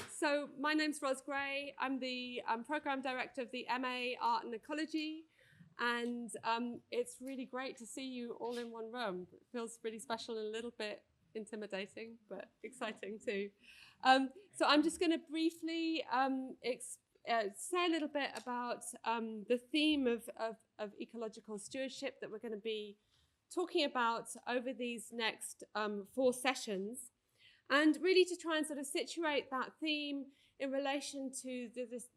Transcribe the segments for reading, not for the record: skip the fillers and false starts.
So my name's Ros Gray. I'm the Programme Director of the MA Art and Ecology. And it's really great to see you all in one room. It feels really special and a little bit intimidating, but exciting too. So I'm just going to briefly say a little bit about the theme of ecological stewardship that we're going to be talking about over these next 4 sessions, and really to try and sort of situate that theme in relation to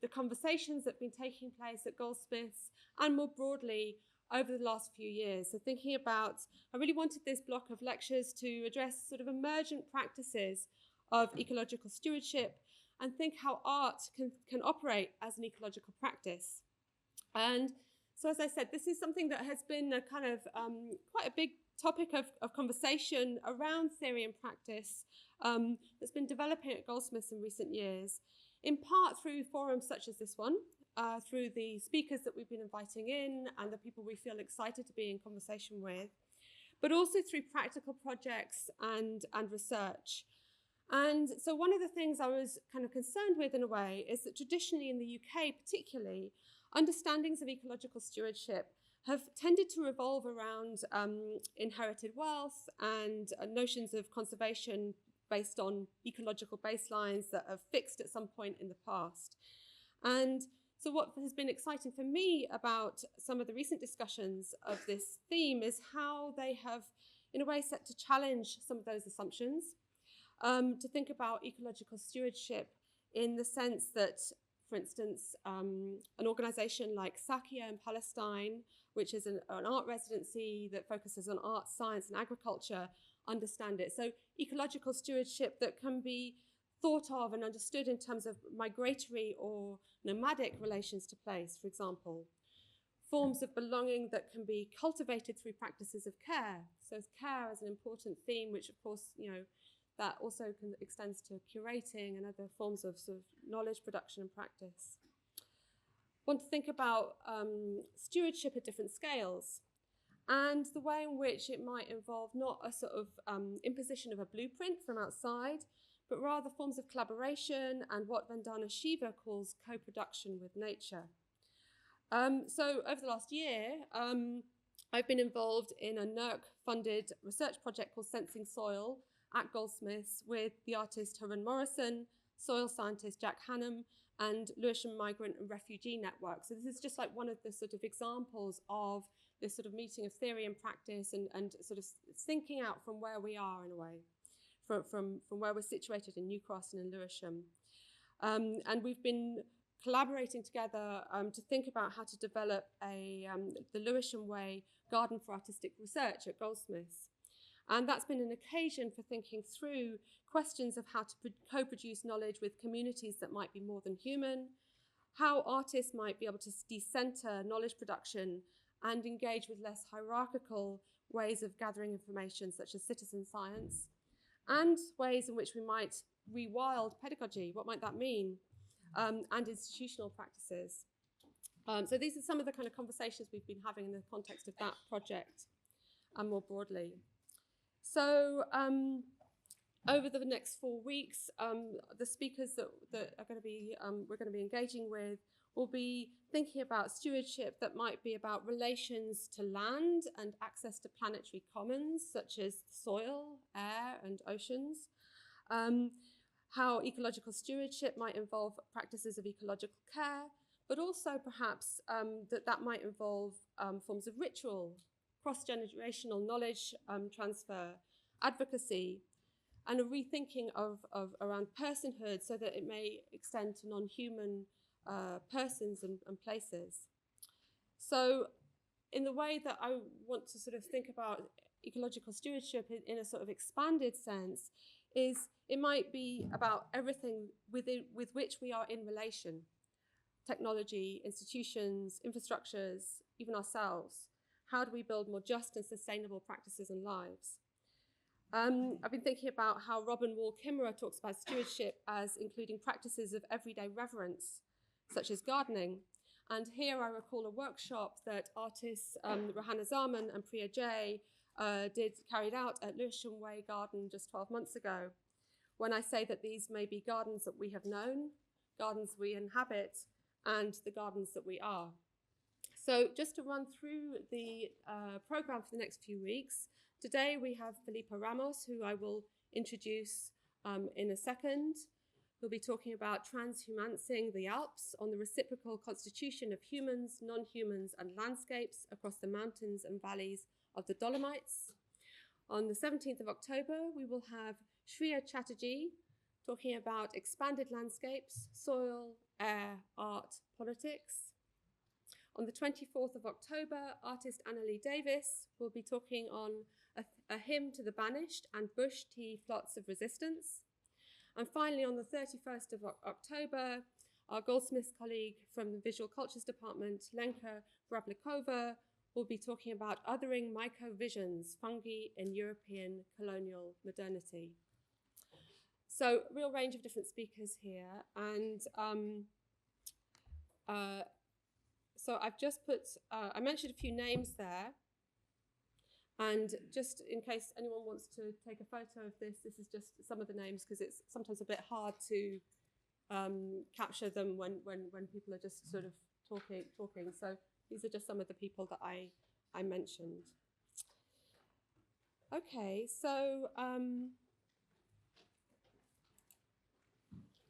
the conversations that have been taking place at Goldsmiths and more broadly over the last few years. So thinking about, I really wanted this block of lectures to address sort of emergent practices of ecological stewardship and think how art can operate as an ecological practice. And so, as I said, this is something that has been a kind of quite a big topic of conversation around theory and practice that's been developing at Goldsmiths in recent years, in part through forums such as this one, through the speakers that we've been inviting in and the people we feel excited to be in conversation with, but also through practical projects and research. And so one of the things I was kind of concerned with in a way is that traditionally in the UK particularly, understandings of ecological stewardship have tended to revolve around inherited wealth and notions of conservation based on ecological baselines that are fixed at some point in the past. And so what has been exciting for me about some of the recent discussions of this theme is how they have, in a way, set to challenge some of those assumptions, to think about ecological stewardship in the sense that, for instance, an organization like Sakia in Palestine, which is an art residency that focuses on art, science, and agriculture, understand it. So ecological stewardship that can be thought of and understood in terms of migratory or nomadic relations to place, for example. Forms of belonging that can be cultivated through practices of care. So care is an important theme, which of course, that also extends to curating and other forms of sort of knowledge production and practice. Want to think about stewardship at different scales and the way in which it might involve not a sort of imposition of a blueprint from outside, but rather forms of collaboration and what Vandana Shiva calls co-production with nature. So over the last year, I've been involved in a NERC-funded research project called Sensing Soil at Goldsmiths with the artist Harun Morrison, soil scientist Jack Hannam, and Lewisham Migrant and Refugee Network. So this is just like one of the sort of examples of this sort of meeting of theory and practice and sort of thinking out from where we are in a way, from where we're situated in New Cross and in Lewisham. And we've been collaborating together to think about how to develop the Lewisham Way Garden for Artistic Research at Goldsmiths. And that's been an occasion for thinking through questions of how to co-produce knowledge with communities that might be more than human, how artists might be able to decenter knowledge production and engage with less hierarchical ways of gathering information, such as citizen science, and ways in which we might rewild pedagogy, what might that mean, and institutional practices. So these are some of the kind of conversations we've been having in the context of that project and more broadly. So over the next 4 weeks, the speakers that are going to be we're going to be engaging with will be thinking about stewardship that might be about relations to land and access to planetary commons such as soil, air, and oceans. How ecological stewardship might involve practices of ecological care, but also perhaps that might involve forms of ritual, cross-generational knowledge transfer, advocacy, and a rethinking of around personhood so that it may extend to non-human persons and places. So in the way that I want to sort of think about ecological stewardship in a sort of expanded sense is it might be about everything with which we are in relation. Technology, institutions, infrastructures, even ourselves. How do we build more just and sustainable practices and lives? I've been thinking about how Robin Wall Kimmerer talks about stewardship as including practices of everyday reverence, such as gardening. And here I recall a workshop that artists Rohana Zaman and Priya Jay carried out at Lewisham Way Garden just 12 months ago, when I say that these may be gardens that we have known, gardens we inhabit, and the gardens that we are. So just to run through the program for the next few weeks, today we have Filipa Ramos, who I will introduce in a second. We'll be talking about Transhumancing the Alps, on the reciprocal constitution of humans, non-humans, and landscapes across the mountains and valleys of the Dolomites. On the 17th of October, we will have Lucia Chatterjee talking about expanded landscapes, soil, air, art, politics. On the 24th of October, artist Annalie Davis will be talking on a hymn to the banished and bush tea plots of resistance. And finally, on the 31st of October, our Goldsmiths colleague from the Visual Cultures Department, Lenka Vrablikova, will be talking about othering mycovisions, fungi in European colonial modernity. So, a real range of different speakers here. And so I've just put, I mentioned a few names there. And just in case anyone wants to take a photo of this, this is just some of the names, because it's sometimes a bit hard to capture them when people are just sort of talking. So these are just some of the people that I mentioned. Okay, so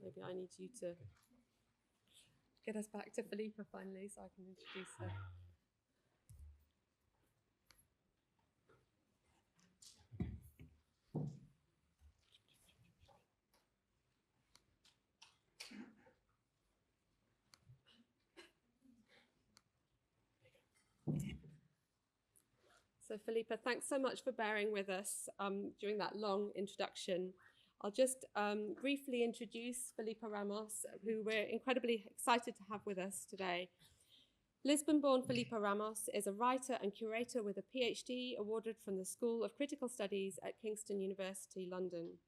maybe I need you to get us back to Filipa finally, so I can introduce her. So Filipa, thanks so much for bearing with us during that long introduction. I'll just briefly introduce Filipa Ramos, who we're incredibly excited to have with us today. Lisbon-born Filipa Ramos is a writer and curator with a PhD awarded from the School of Critical Studies at Kingston University, London.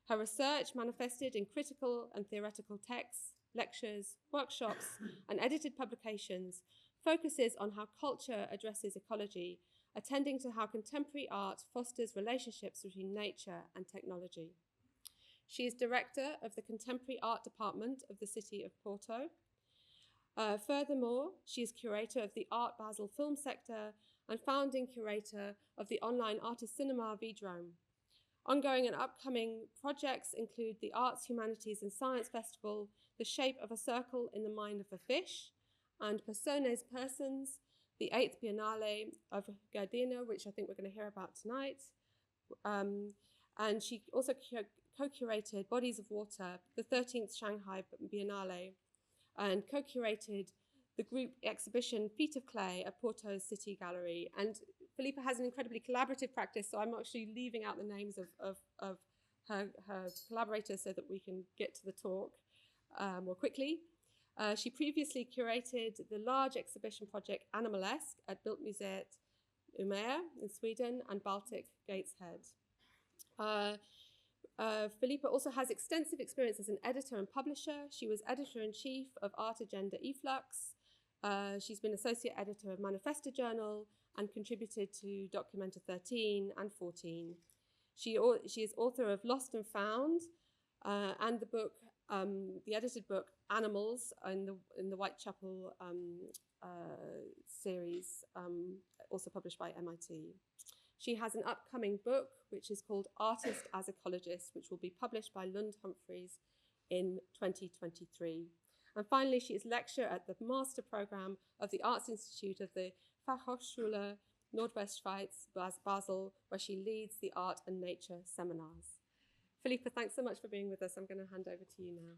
Her research, manifested in critical and theoretical texts, lectures, workshops, and edited publications, focuses on how culture addresses ecology, attending to how contemporary art fosters relationships between nature and technology. She is director of the Contemporary Art Department of the City of Porto. Furthermore, she is curator of the Art Basel film sector and founding curator of the online artist cinema Vidrome. Ongoing and upcoming projects include the Arts, Humanities and Science Festival, The Shape of a Circle in the Mind of a Fish, and Persons Personen, the 8th Biennale of Gherdëina, which I think we're going to hear about tonight. And she also co-curated Bodies of Water, the 13th Shanghai Biennale, and co-curated the group exhibition Feet of Clay at Porto's City Gallery. And Filipa has an incredibly collaborative practice, so I'm actually leaving out the names of her collaborators so that we can get to the talk more quickly. She previously curated the large exhibition project Animalesque at Bildmuseet Umeå in Sweden and Baltic Gateshead. Filipa also has extensive experience as an editor and publisher. She was editor-in-chief of Art Agenda Eflux. She's been associate editor of Manifesta Journal and contributed to Documenta 13 and 14. She is author of Lost and Found and the book, the edited book Animals in the Whitechapel series, also published by MIT. She has an upcoming book which is called Artist as Ecologist, which will be published by Lund Humphreys in 2023. And finally, she is lecturer at the master program of the Arts Institute of the Fachhochschule Nordwestschweiz, Basel, where she leads the art and nature seminars. Filipa, thanks so much for being with us. I'm going to hand over to you now.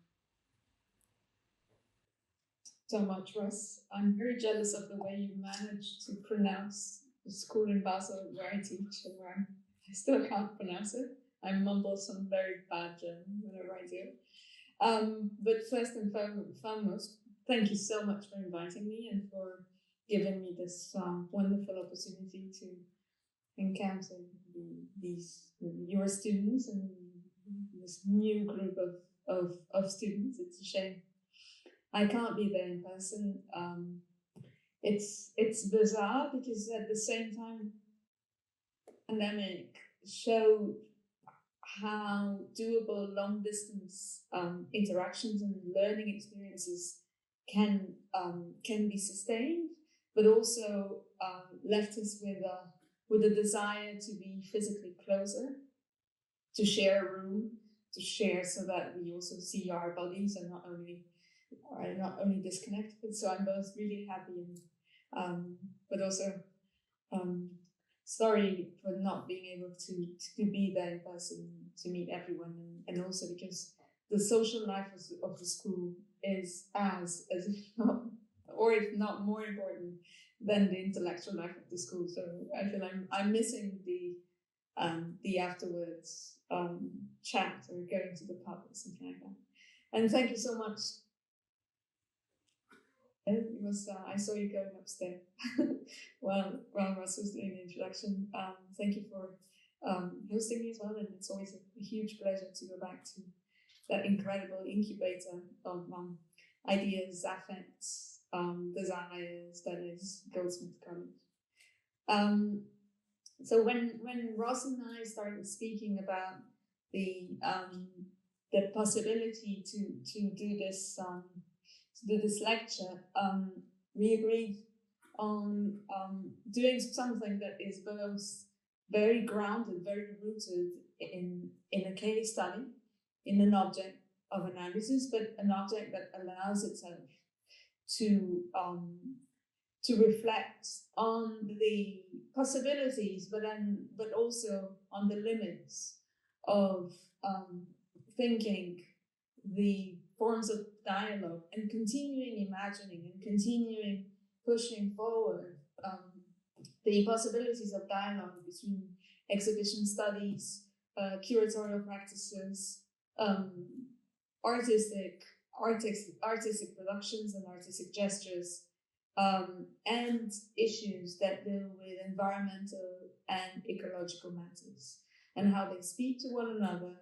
So much, Russ. I'm very jealous of the way you managed to pronounce the school in Basel where I teach and where I still can't pronounce it. I mumble some very bad German whenever I do. But first and foremost, thank you so much for inviting me and for giving me this wonderful opportunity to encounter your students and this new group of students. It's a shame I can't be there in person. It's bizarre because at the same time, the pandemic showed how doable long distance interactions and learning experiences can be sustained, but also left us with a desire to be physically closer, to share a room, to share so that we also see our bodies and are not only disconnected. So I'm both really happy and but also sorry for not being able to be there in person, to meet everyone, and also because the social life of the school is as if not, or if not more important than the intellectual life of the school. So I feel I'm missing the afterwards chat or going to the pub or something like that. And thank you so much. It was I saw you going upstairs while Russ was doing the introduction. Thank you for hosting me as well, and it's always a huge pleasure to go back to that incredible incubator of ideas, affects, desires that is Goldsmith College. So when Ross and I started speaking about the possibility to do this lecture, we agreed on doing something that is both very grounded, very rooted in a case study, in an object of analysis, but an object that allows itself to reflect on the possibilities, but also on the limits of thinking the forms of dialogue and continuing imagining and continuing pushing forward the possibilities of dialogue between exhibition studies, curatorial practices, artistic productions and artistic gestures, and issues that deal with environmental and ecological matters, and how they speak to one another,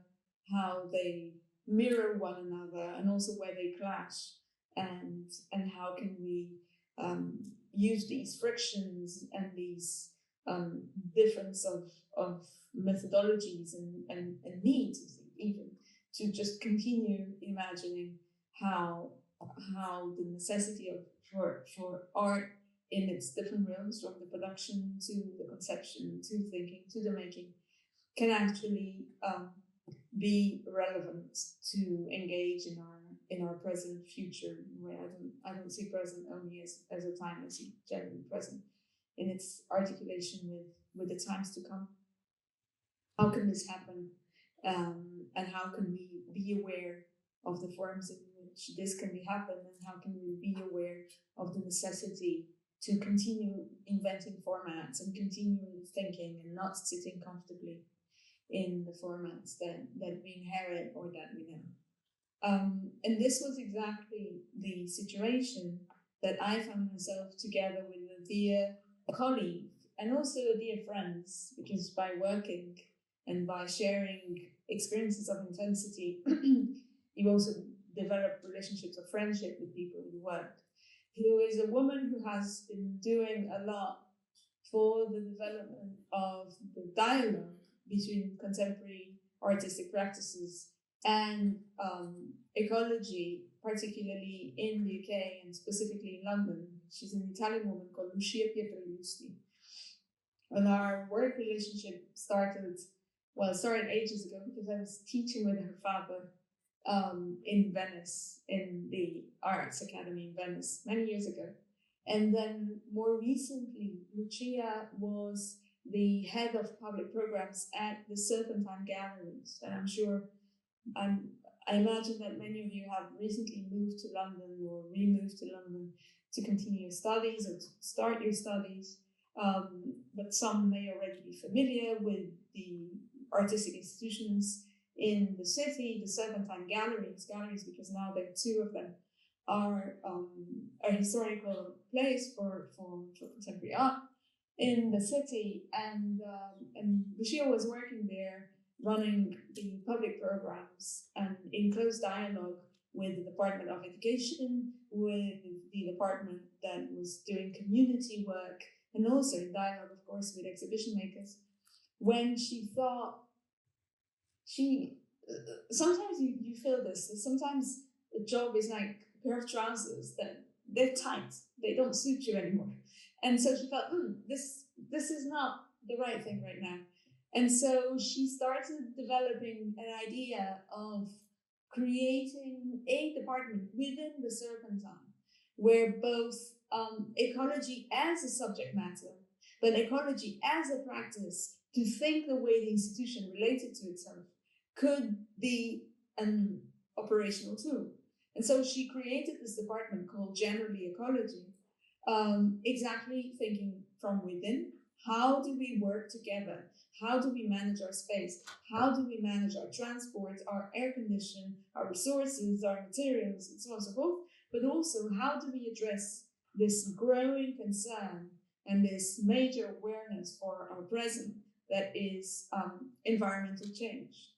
how they mirror one another, and also where they clash, and how can we use these frictions and these difference of methodologies and needs even to just continue imagining how the necessity for art in its different realms, from the production to the conception to thinking to the making, can actually be relevant to engage in our present future. Where I don't see present only as a time, I see generally present in its articulation with the times to come. How can this happen, and how can we be aware of the forms in which this can be happen, and how can we be aware of the necessity to continue inventing formats and continue thinking and not sitting comfortably in the formats that we inherit or that we know. And this was exactly the situation that I found myself together with a dear colleague and also dear friends, because by working and by sharing experiences of intensity, you also develop relationships of friendship with people you work, who is a woman who has been doing a lot for the development of the dialogue between contemporary artistic practices and ecology, particularly in the UK and specifically in London. She's an Italian woman called Lucia Pietroiustiand. And our work relationship started ages ago, because I was teaching with her father in Venice, in the Arts Academy in Venice, many years ago. And then more recently, Lucia was the head of public programs at the Serpentine Galleries. And I'm sure, I imagine that many of you have recently moved to London or removed to London to continue your studies or to start your studies. But some may already be familiar with the artistic institutions in the city, the Serpentine Galleries, because now there are two of them, are a historical place for contemporary art in the city. And Lucia was working there, running the public programs and in close dialogue with the Department of Education, with the department that was doing community work, and also in dialogue, of course, with exhibition makers, when she thought sometimes you feel this. Sometimes the job is like a pair of trousers that they're tight. They don't suit you anymore. And so she felt, this is not the right thing right now. And so she started developing an idea of creating a department within the Serpentine, where both ecology as a subject matter, but ecology as a practice to think the way the institution related to itself could be an operational tool. And so she created this department called Generally Ecology, exactly thinking from within. How do we work together? How do we manage our space? How do we manage our transport, our air condition, our resources, our materials, and so on and so forth? But also, how do we address this growing concern and this major awareness for our present that is environmental change?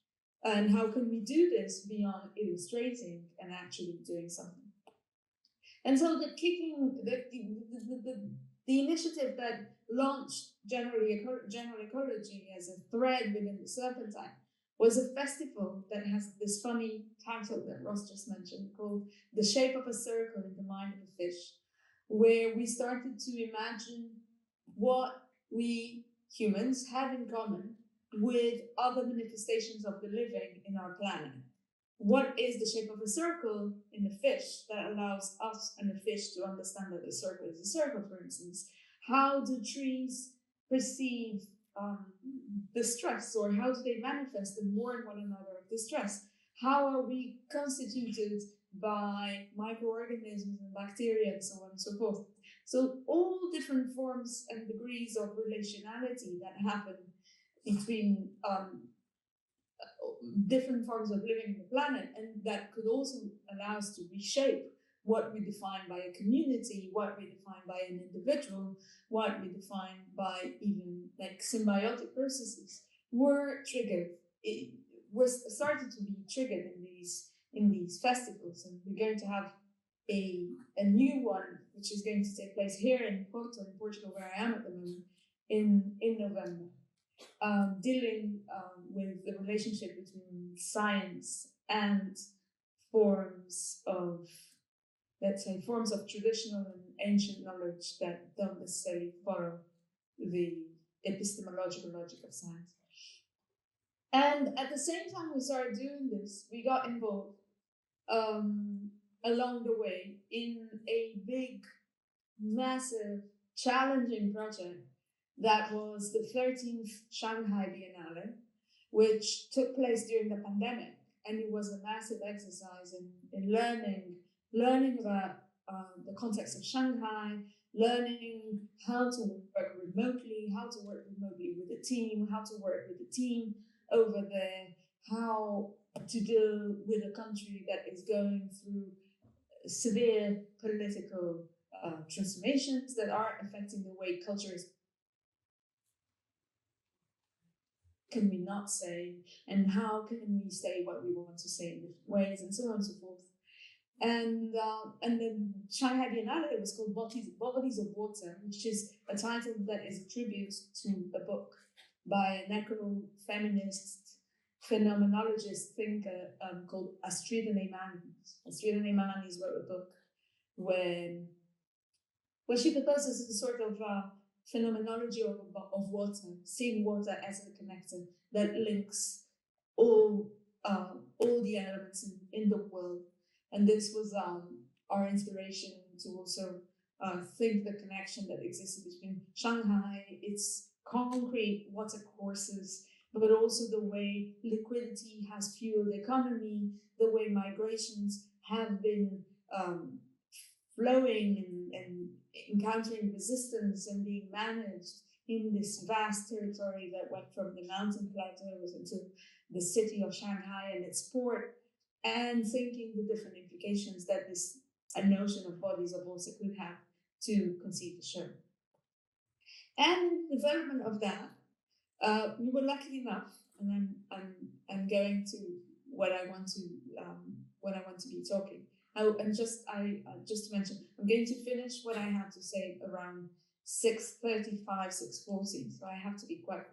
And how can we do this beyond illustrating and actually doing something? And so the initiative that launched General Ecology as a thread within the Serpentine was a festival that has this funny title that Ross just mentioned called The Shape of a Circle in the Mind of a Fish, where we started to imagine what we humans have in common with other manifestations of the living in our planet. What is the shape of a circle in a fish that allows us and the fish to understand that a circle is a circle, for instance? How do trees perceive distress, or how do they manifest and warn one another of distress? How are we constituted by microorganisms and bacteria and so on and so forth? So all different forms and degrees of relationality that happen between different forms of living on the planet, and that could also allow us to reshape what we define by a community, what we define by an individual, what we define by even like symbiotic processes, were triggered. It was started to be triggered in these festivals, and we're going to have a new one, which is going to take place here in Porto, in Portugal, where I am at the moment, in November. Dealing with the relationship between science and forms of, let's say, forms of traditional and ancient knowledge that don't necessarily follow the epistemological logic of science. And at the same time we started doing this, we got involved along the way in a big, massive, challenging project that was the 13th Shanghai Biennale, which took place during the pandemic. And it was a massive exercise in learning about the context of Shanghai, learning how to work remotely, how to work remotely with a team, how to work with a team over there, how to deal with a country that is going through severe political transformations that are affecting the way culture is. Can we not say, and how can we say what we want to say in different ways, and so on and so forth. And the Shanghai Biennale was called Bodies of Water, which is a title that is a tribute to a book by an eco-feminist phenomenologist thinker called Astrida Neymanis. Astrida Neymanis wrote a book where she proposes a sort of phenomenology of water, seeing water as a connector that links all the elements in the world. And this was our inspiration to also think the connection that existed between Shanghai, its concrete water courses, but also the way liquidity has fueled the economy, the way migrations have been flowing and encountering resistance and being managed in this vast territory that went from the mountain plateaus into the city of Shanghai and its port, and thinking the different implications that this notion of bodies of water could have to conceive the show. And in the development of that, we were lucky enough, and I'm going to what I want to be talking. And just to mention, I'm going to finish what I have to say around 6:35, 6:40. So I have to be quite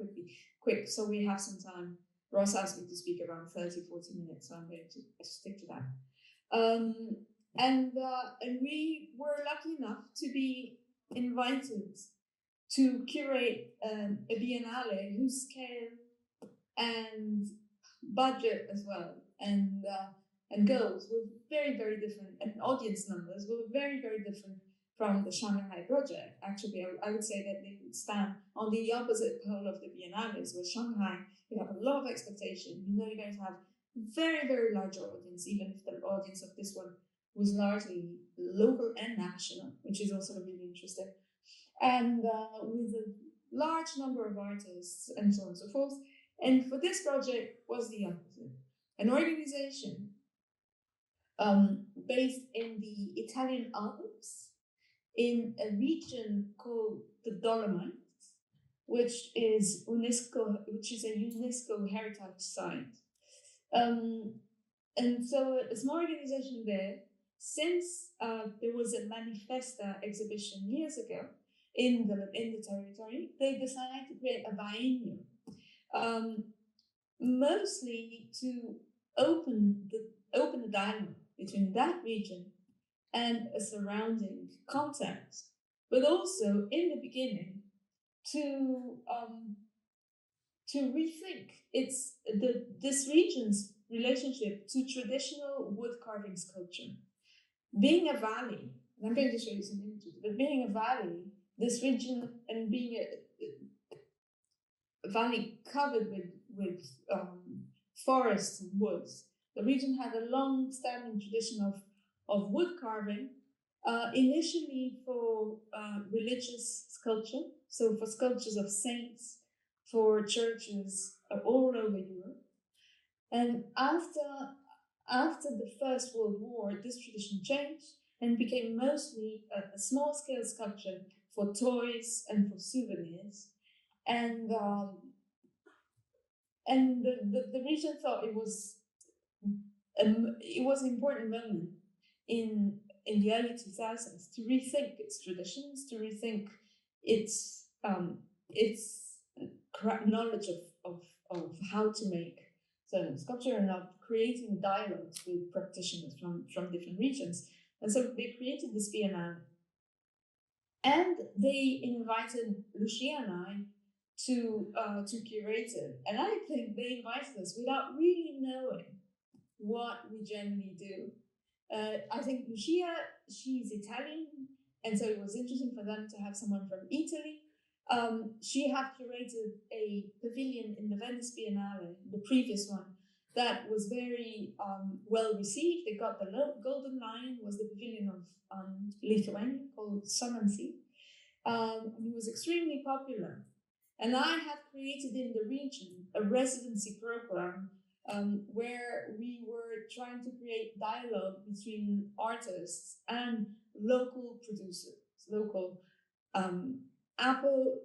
quick, so we have some time Ross asked me to speak around 30, 40 minutes, so I'm going to stick to that. And we were lucky enough to be invited to curate a Biennale whose scale and budget as well, and goals were very, very different, and audience numbers were very, very different from the Shanghai project. Actually, I would say that they would stand on the opposite pole of the Biennales, where Shanghai, you have a lot of expectation. You know you're going to have very, very large audience, even if the audience of this one was largely local and national, which is also really interesting. And with a large number of artists and so on and so forth. And for this project was the opposite. An organization based in the Italian Alps, in a region called the Dolomites, which is a UNESCO heritage site. And so a small organization there, since there was a Manifesta exhibition years ago in the territory, they decided to create a biennial, mostly to open the dialogue between that region and a surrounding context, but also in the beginning to rethink this region's relationship to traditional wood carving sculpture. Being a valley, and I'm going to show you some images, but being a valley, this region, and being a valley covered with forests and woods, the region had a long-standing tradition of wood carving, initially for religious sculpture, so for sculptures of saints, for churches all over Europe. And after the First World War, this tradition changed and became mostly a small-scale sculpture for toys and for souvenirs. And the region thought it was an important moment in the early 2000s to rethink its traditions, to rethink its knowledge of how to make certain sculpture, and of creating dialogues with practitioners from different regions. And so they created this Biennale, and they invited Lucia and I to Curated. And I think they invited us without really knowing what we generally do. I think Lucia, she's Italian, and so it was interesting for them to have someone from Italy. She had curated a pavilion in the Venice Biennale, the previous one, that was very well received. They got the Golden Lion, was the pavilion of Lithuania called Sun and Sea. And it was extremely popular. And I had created in the region a residency program where we were trying to create dialogue between artists and local producers, local apple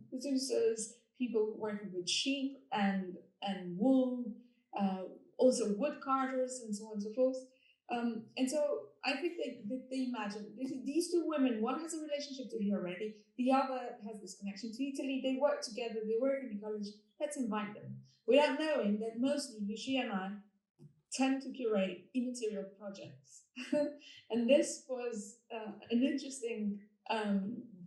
producers, people working with sheep and wool, also wood carvers and so on and so forth. And so I think they imagine these two women, one has a relationship to here already, the other has this connection to Italy, they work together, they work in the college, let's invite them. Without knowing that mostly Lucia and I tend to curate immaterial projects. And this was an interesting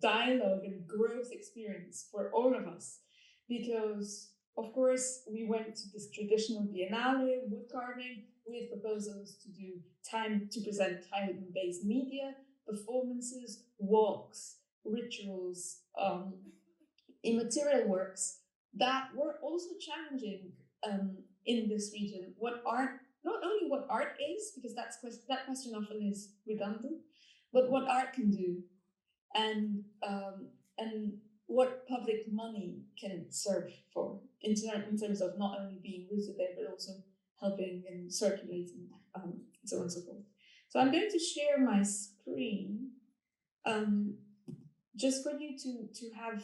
dialogue and growth experience for all of us, because of course we went to this traditional Biennale wood carving with proposals to present time-based media, performances, walks, rituals, immaterial works that were also challenging in this region. Not only what art is, because that question often is redundant, but what art can do, and what public money can serve for, in terms of not only being rooted there, but also helping and circulating, so on and so forth. So I'm going to share my screen just for you to have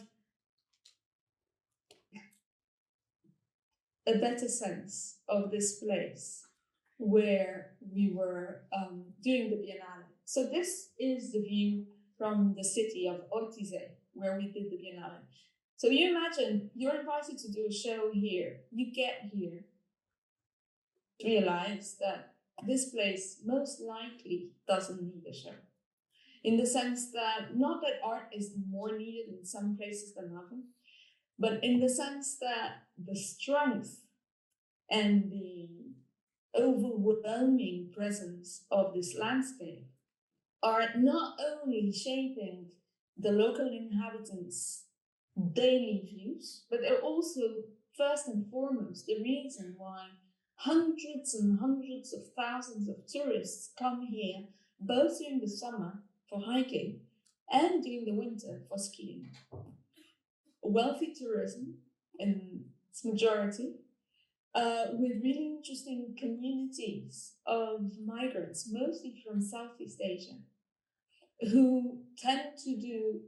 a better sense of this place where we were doing the Biennale. So this is the view from the city of Ortisei, where we did the Biennale. So you imagine you're invited to do a show here. You get here, realize that this place most likely doesn't need a show. In the sense that, not that art is more needed in some places than others, but in the sense that the strength and the overwhelming presence of this landscape are not only shaping the local inhabitants' daily views, but they're also, first and foremost, the reason why hundreds and hundreds of thousands of tourists come here, both during the summer for hiking and during the winter for skiing. Wealthy tourism in its majority, with really interesting communities of migrants, mostly from Southeast Asia, who tend to do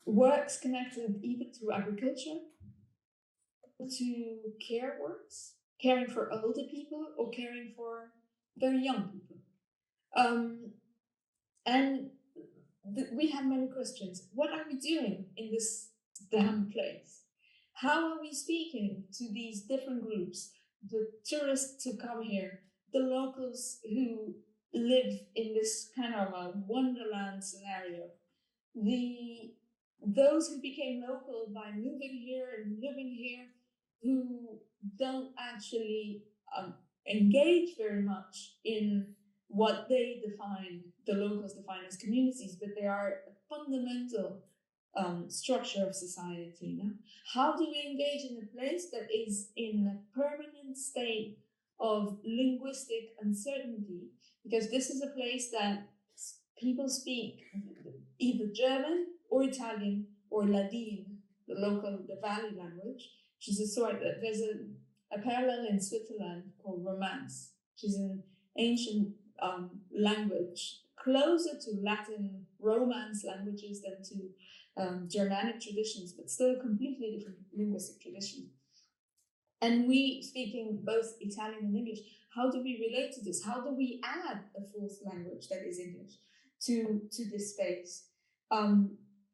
works connected either to agriculture, to care works, caring for older people or caring for very young people. And we have many questions. What are we doing in this damn place? How are we speaking to these different groups, the tourists who come here, the locals who live in this kind of a wonderland scenario, those who became local by moving here and living here, who don't actually engage very much in what they define, the locals define as communities, but they are a fundamental structure of society. No? How do we engage in a place that is in a permanent state of linguistic uncertainty? Because this is a place that people speak either German or Italian or Ladin, the valley language, which is a sort that there's a parallel in Switzerland called Romance, which is an ancient language closer to Latin Romance languages than to Germanic traditions, but still a completely different linguistic tradition. And we, speaking both Italian and English, how do we relate to this? How do we add a fourth language that is English to this space?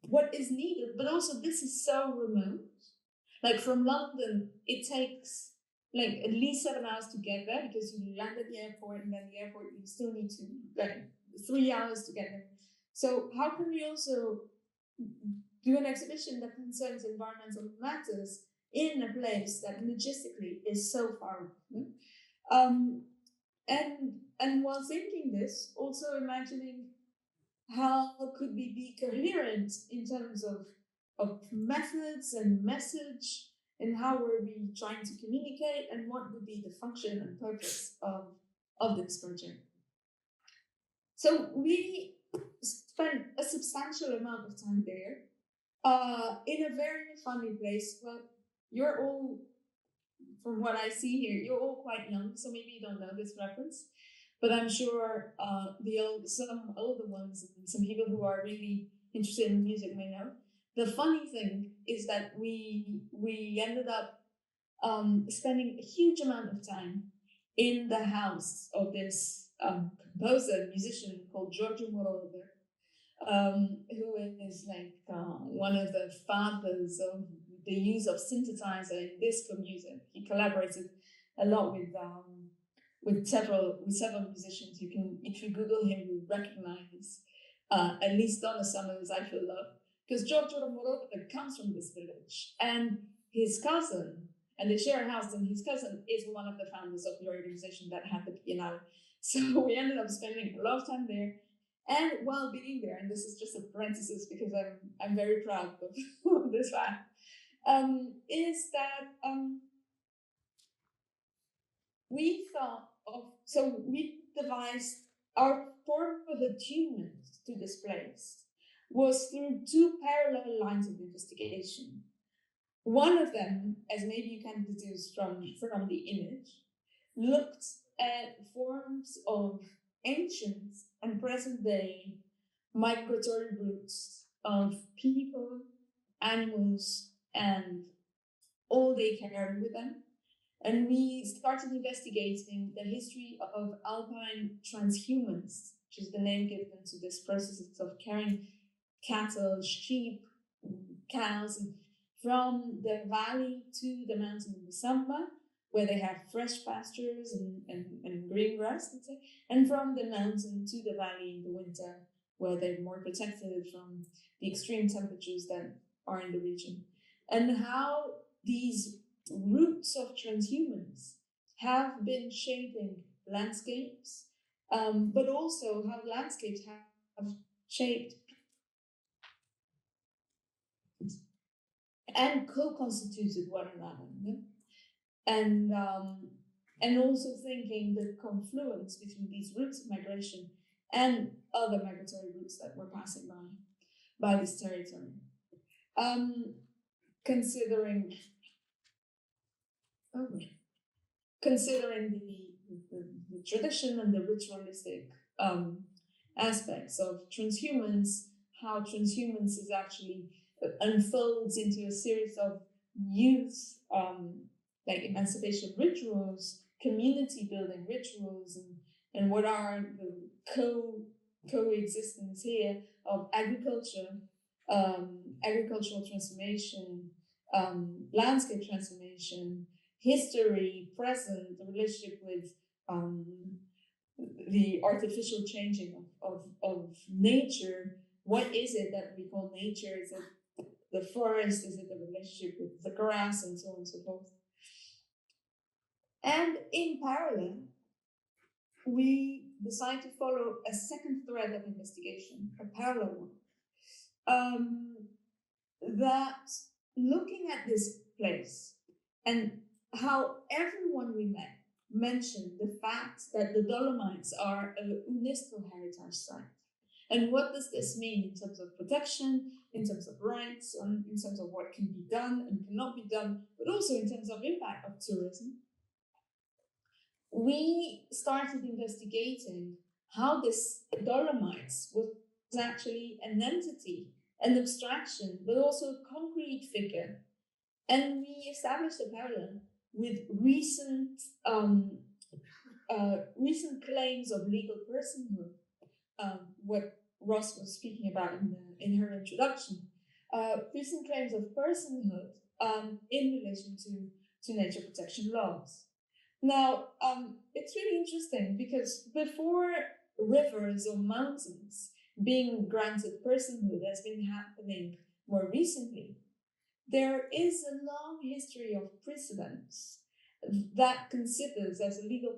What is needed? But also, this is so remote. Like from London, it takes like at least 7 hours to get there, because you land at the airport, and then the airport you still need to like 3 hours to get there. So how can we also do an exhibition that concerns environmental matters in a place that logistically is so far away? And while thinking this, also imagining how could we be coherent in terms of methods and message, and how were we trying to communicate, and what would be the function and purpose of this project. So we spent a substantial amount of time there, in a very funny place. Well, you're all, from what I see here, you're all quite young, so maybe you don't know this reference, but I'm sure some older ones and some people who are really interested in music may know. The funny thing is that we ended up spending a huge amount of time in the house of this composer, musician called Giorgio Moroder, who is like one of the fathers of the use of synthesizer in disco music. He collaborated a lot with several musicians. You can, if you Google him, you recognize at least Donna Summer's "I Feel Love," because Giorgio Moroder comes from this village, and his cousin, and they share a house, and his cousin is one of the founders of the organization that had the Biennale. So we ended up spending a lot of time there. And while being there, and this is just a parenthesis because I'm very proud of this fact, is that we thought of, so we devised our form of attunement to this place was through two parallel lines of investigation. One of them, as maybe you can deduce from the image, looked at forms of ancient and present day migratory routes of people, animals, and all they carry with them. And we started investigating the history of Alpine transhumance, which is the name given to this process of carrying cattle, sheep, cows, and from the valley to the mountain in the summer, where they have fresh pastures and green grass, let's say, and from the mountain to the valley in the winter, where they're more protected from the extreme temperatures that are in the region. And how these roots of transhumans have been shaping landscapes, but also how landscapes have shaped and co-constituted one another. And also thinking the confluence between these routes of migration and other migratory routes that were passing by this territory. Considering the tradition and the ritualistic aspects of transhumance, how transhumance is actually unfolds into a series of youth, like emancipation rituals, community building rituals, and what are the coexistence here of agriculture, agricultural transformation, landscape transformation, history, present, the relationship with the artificial changing of nature. What is it that we call nature? Is it the forest? Is it the relationship with the grass, and so on and so forth? And in parallel, we decide to follow a second thread of investigation, a parallel one, that looking at this place and how everyone we met mentioned the fact that the Dolomites are a UNESCO heritage site. And what does this mean in terms of protection, in terms of rights, in terms of what can be done and cannot be done, but also in terms of impact of tourism? We started investigating how this Dolomites was actually an entity, an abstraction, but also a concrete figure. And we established a parallel with recent claims of legal personhood, what Ross was speaking about in her introduction. Recent claims of personhood in relation to nature protection laws. Now, it's really interesting because before rivers or mountains being granted personhood has been happening more recently, there is a long history of precedents that considers as a legal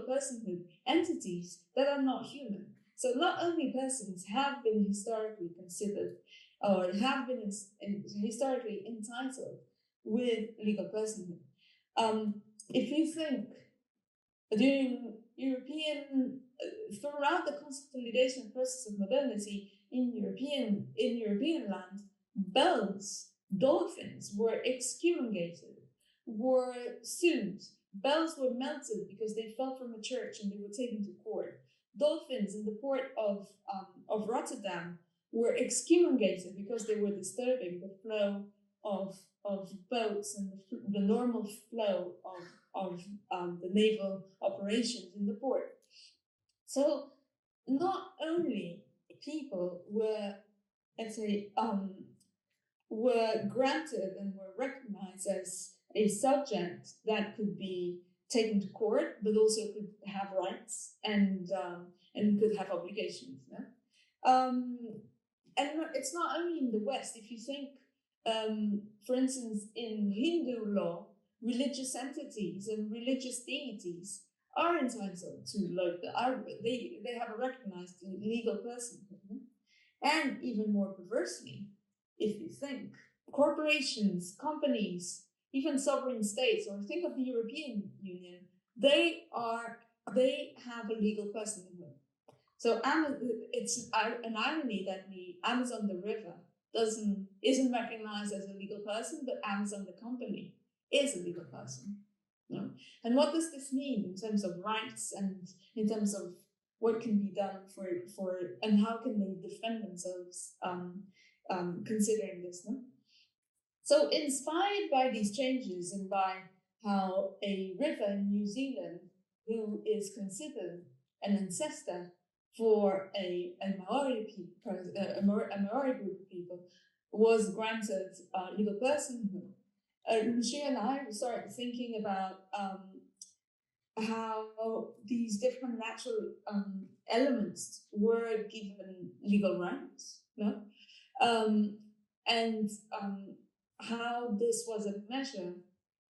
personhood entities that are not human. So not only persons have been historically considered or have been historically entitled with legal personhood. If you think during throughout the consolidation process of modernity in European land, bells, dolphins were excommunicated, were sued. Bells were melted because they fell from a church and they were taken to court. Dolphins in the port of Rotterdam were excommunicated because they were disturbing the flow of boats and the normal flow of the naval operations in the port. So not only people were, let's say, were granted and were recognized as a subject that could be taken to court, but also could have rights and could have obligations. Yeah? And it's not only in the West. If you think, for instance, in Hindu law, religious entities and religious deities are entitled to they have a recognized legal personhood. And even more perversely, if you think, corporations, companies, even sovereign states, or think of the European Union, they have a legal personhood. So it's an irony that the Amazon the river isn't recognized as a legal person, but Amazon the company is a legal person. You know? And what does this mean in terms of rights and in terms of what can be done for and how can they defend themselves considering this? No? So inspired by these changes and by how a river in New Zealand, who is considered an ancestor for a Maori group of people was granted legal personhood. Lucia and I started thinking about how these different natural elements were given legal rights, no? And how this was a measure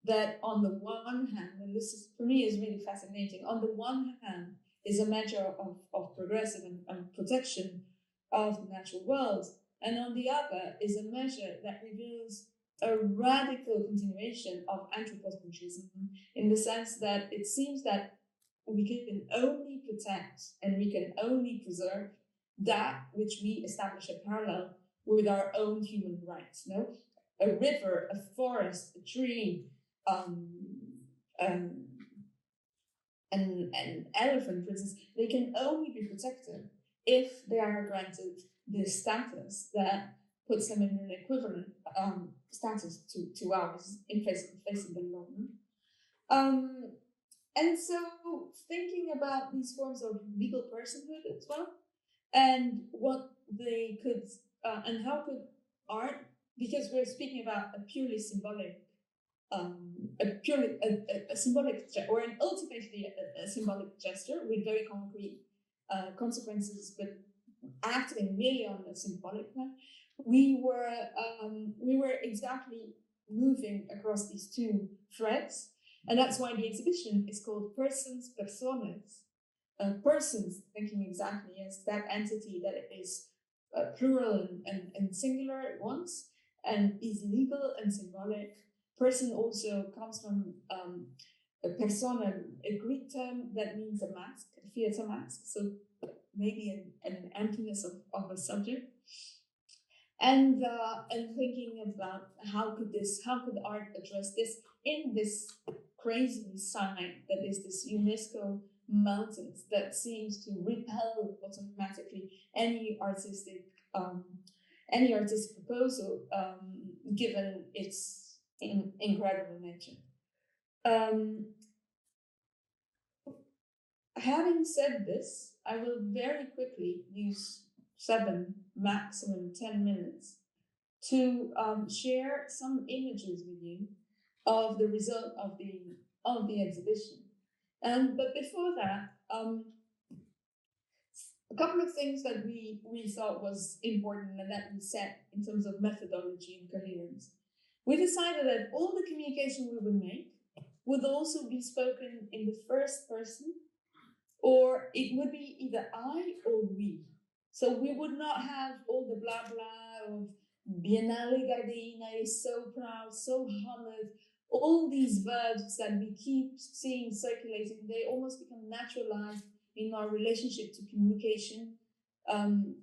that, on the one hand, and this is, for me, is really fascinating, on the one hand is a measure of progressive and protection of the natural world, and on the other is a measure that reveals a radical continuation of anthropocentrism, in the sense that it seems that we can only protect and we can only preserve that which we establish a parallel with our own human rights. No, a river, a forest, a tree, an elephant, for instance, they can only be protected if they are granted this status that puts them in an equivalent status to ours in face of the law. And so thinking about these forms of legal personhood as well, and what they could, and how could art, because we're speaking about a purely symbolic, a symbolic, or an ultimately a symbolic gesture with very concrete consequences, but acting merely on a symbolic plan, we were exactly moving across these two threads, and that's why the exhibition is called Persons Personen. Persons, thinking exactly as that entity that is plural and singular at once, and is legal and symbolic. Person also comes from a persona, a Greek term that means a mask, a theater mask. So maybe an emptiness of a subject. And thinking about how could art address this in this crazy site that is this UNESCO mountains that seems to repel automatically any artistic proposal, given its incredible nature. Having said this, I will very quickly use 7, maximum 10 minutes to share some images with you of the result of the exhibition. But before that, a couple of things that we thought was important and that we set in terms of methodology and coherence. We decided that all the communication we would make would also be spoken in the first person, or it would be either I or we. So we would not have all the blah blah of Biennale Gherdëina is so proud, so honored. All these verbs that we keep seeing circulating, they almost become naturalized in our relationship to communication. And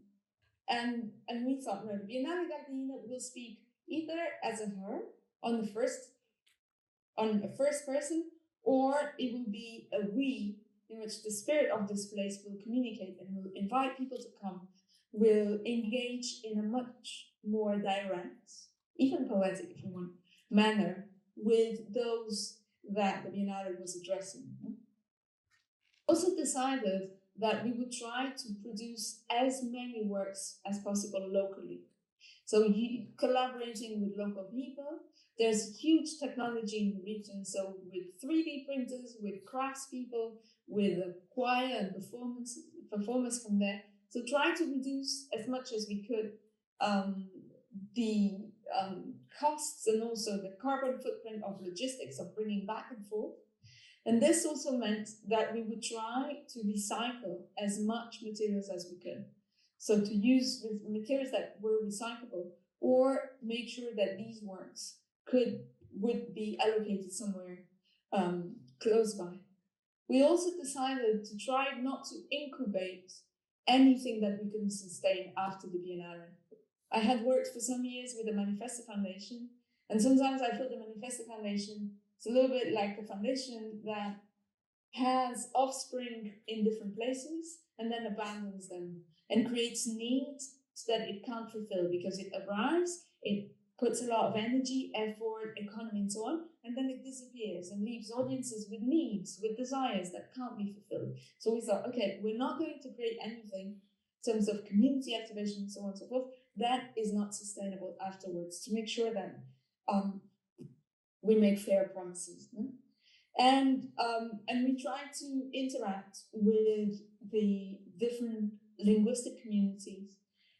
we thought, no, Biennale Gherdëina will speak either as a her on a first person, or it will be a we, in which the spirit of this place will communicate and will invite people to come, will engage in a much more direct, even poetic if you want, manner with those that the Biennale was addressing. Also decided that we would try to produce as many works as possible locally. So collaborating with local people. There's huge technology in the region, so with 3D printers, with craftspeople, with a choir and performers from there. So try to reduce as much as we could the costs and also the carbon footprint of logistics of bringing back and forth. And this also meant that we would try to recycle as much materials as we could. So to use materials that were recyclable, or make sure that these works would be allocated somewhere close by. We also decided to try not to incubate anything that we couldn't sustain after the Biennale. I had worked for some years with the Manifesto Foundation, and sometimes I feel the Manifesto Foundation is a little bit like a foundation that has offspring in different places and then abandons them and creates needs that it can't fulfill, because it arrives, it puts a lot of energy, effort, economy, and so on, and then it disappears and leaves audiences with needs, with desires that can't be fulfilled. So we thought, okay, we're not going to create anything in terms of community activation and so on and so forth. That is not sustainable afterwards, to make sure that we make fair promises. No? And we try to interact with the different linguistic communities.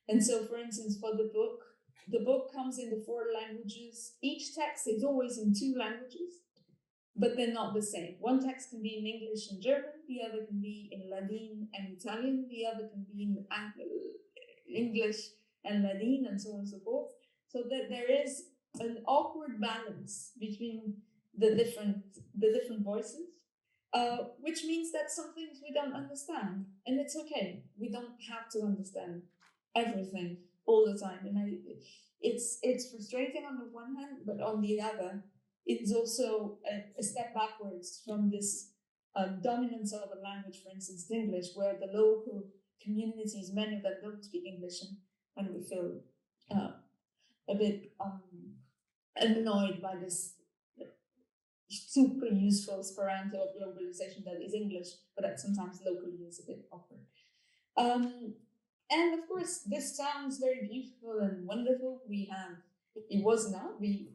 And so, for instance, for the book comes in the 4 languages. Each text is always in 2 languages, but they're not the same. One text can be in English and German, the other can be in Ladin and Italian, the other can be in English and Ladin, and so on and so forth. So that there is an awkward balance between the different voices, which means that some things we don't understand, and it's okay. We don't have to understand everything all the time, and it's frustrating on the one hand, but on the other, it's also a step backwards from this dominance of a language, for instance, English, where the local communities, many of them don't speak English, and we feel a bit annoyed by this super useful Esperanto of globalization that is English, but that sometimes locally is a bit awkward. And of course, this sounds very beautiful and wonderful. It was not. We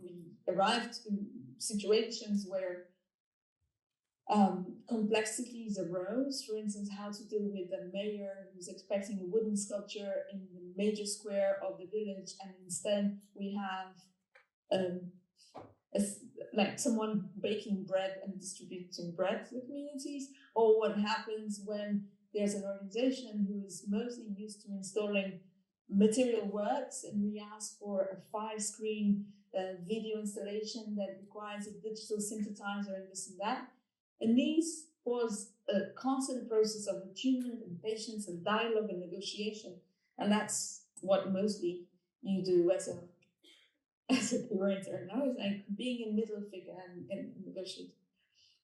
arrived to situations where complexities arose. For instance, how to deal with a mayor who's expecting a wooden sculpture in the major square of the village, and instead we have like someone baking bread and distributing bread to the communities, or what happens when there's an organization who is mostly used to installing material works, and we ask for a 5-screen video installation that requires a digital synthesizer and this and that. And this was a constant process of attunement and patience and dialogue and negotiation. And that's what mostly you do as a curator. Now it's like being a middle figure and negotiating.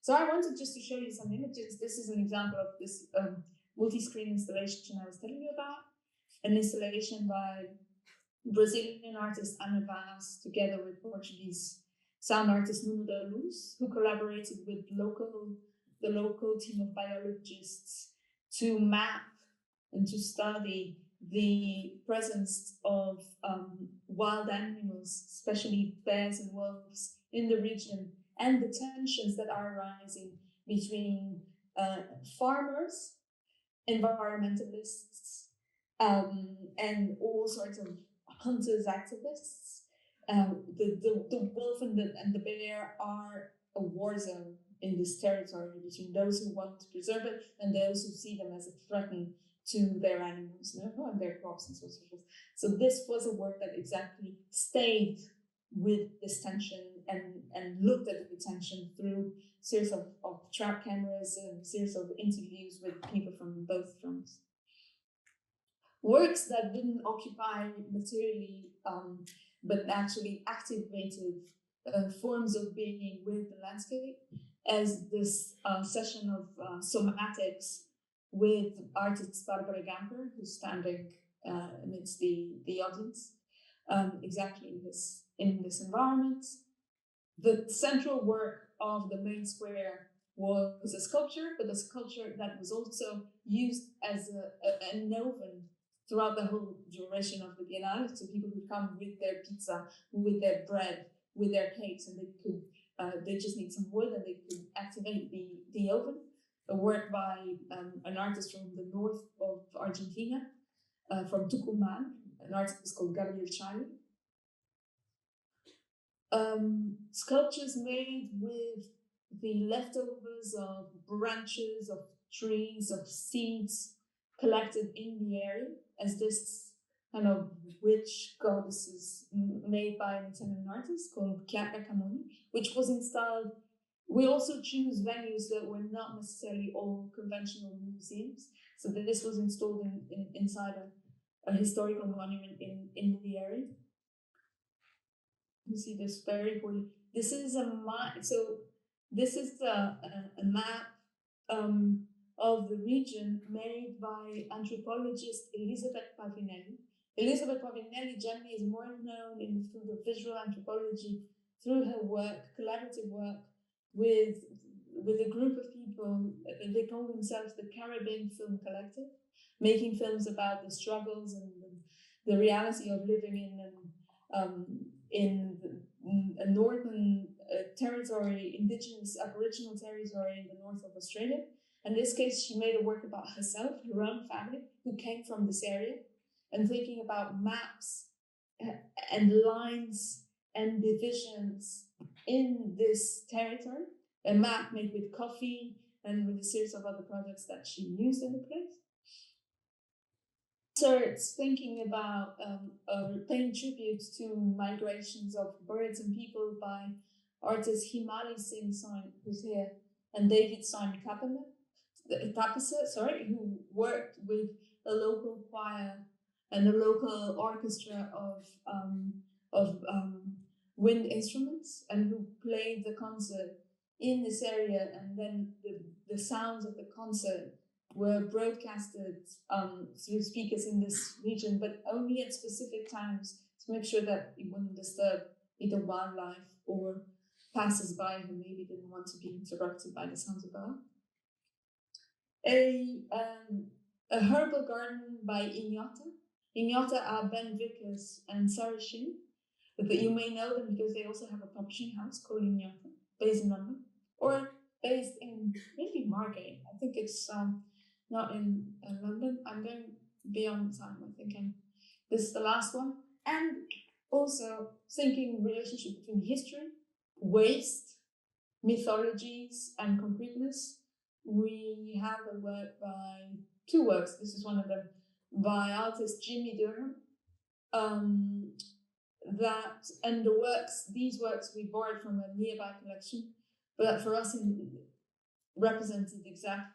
So I wanted just to show you some images. This is an example of this multi-screen installation I was telling you about. An installation by Brazilian artist Ana Vaz together with Portuguese sound artist Nuno da Luz, who collaborated with the local team of biologists to map and to study the presence of wild animals, especially bears and wolves, in the region, and the tensions that are arising between farmers, environmentalists, and all sorts of hunters, activists. The wolf and the bear are a war zone in this territory between those who want to preserve it and those who see them as a threat to their animals, and their crops and so forth. So this was a work that exactly stayed with this tension and looked at the tension through a series of trap cameras and a series of interviews with people from both fronts. Works that didn't occupy materially, but actually activated forms of being with the landscape, as this session of somatics with artist Barbara Gamper, who's standing amidst the audience, exactly in this environment. The central work of the main square was a sculpture, but a sculpture that was also used as an oven throughout the whole duration of the Biennale. So people would come with their pizza, with their bread, with their cakes, and they just need some wood and they could activate the oven. A work by an artist from the north of Argentina, from Tucumán, an artist called Gabriel Chali. Sculptures made with the leftovers of branches, of trees, of seeds collected in the area, as this kind of witch goddesses made by an Italian artist called Chiara Camoni, which was installed. We also choose venues that were not necessarily all conventional museums. So that this was installed inside a historical monument in the area. You see this very poorly. This is a map. So this is a map of the region made by anthropologist Elisabeth Pavinelli, Elisabeth Pavinelli generally is more known in the field of visual anthropology through her work, collaborative work, with a group of people. They call themselves the Caribbean Film Collective, making films about the struggles and the reality of living in a northern territory, indigenous Aboriginal territory in the north of Australia. In this case, she made a work about herself, her own family, who came from this area, and thinking about maps and lines and divisions in this territory. A map made with coffee and with a series of other projects that she used in the place. So it's thinking about paying tribute to migrations of birds and people by artists Himali Singh, who's here, and David Simon Tapisa, who worked with a local choir and a local orchestra of wind instruments, and who played the concert in this area, and then the sounds of the concert were broadcasted through speakers in this region, but only at specific times to make sure that it wouldn't disturb either wildlife or passers-by who maybe didn't want to be interrupted by the sounds of birds. A herbal garden by Inyota are Ben Vickers and Sarah Sheen. You may know them because they also have a publishing house called Inyota, based in London, or based in maybe Margate. I think it's not in London. I'm going beyond time. I think this is the last one. And also thinking relationship between history, waste, mythologies, and concreteness. We have a work by two works. This is one of them by artist Jimmy Durham. These works we borrowed from a nearby collection, but for us represented exact.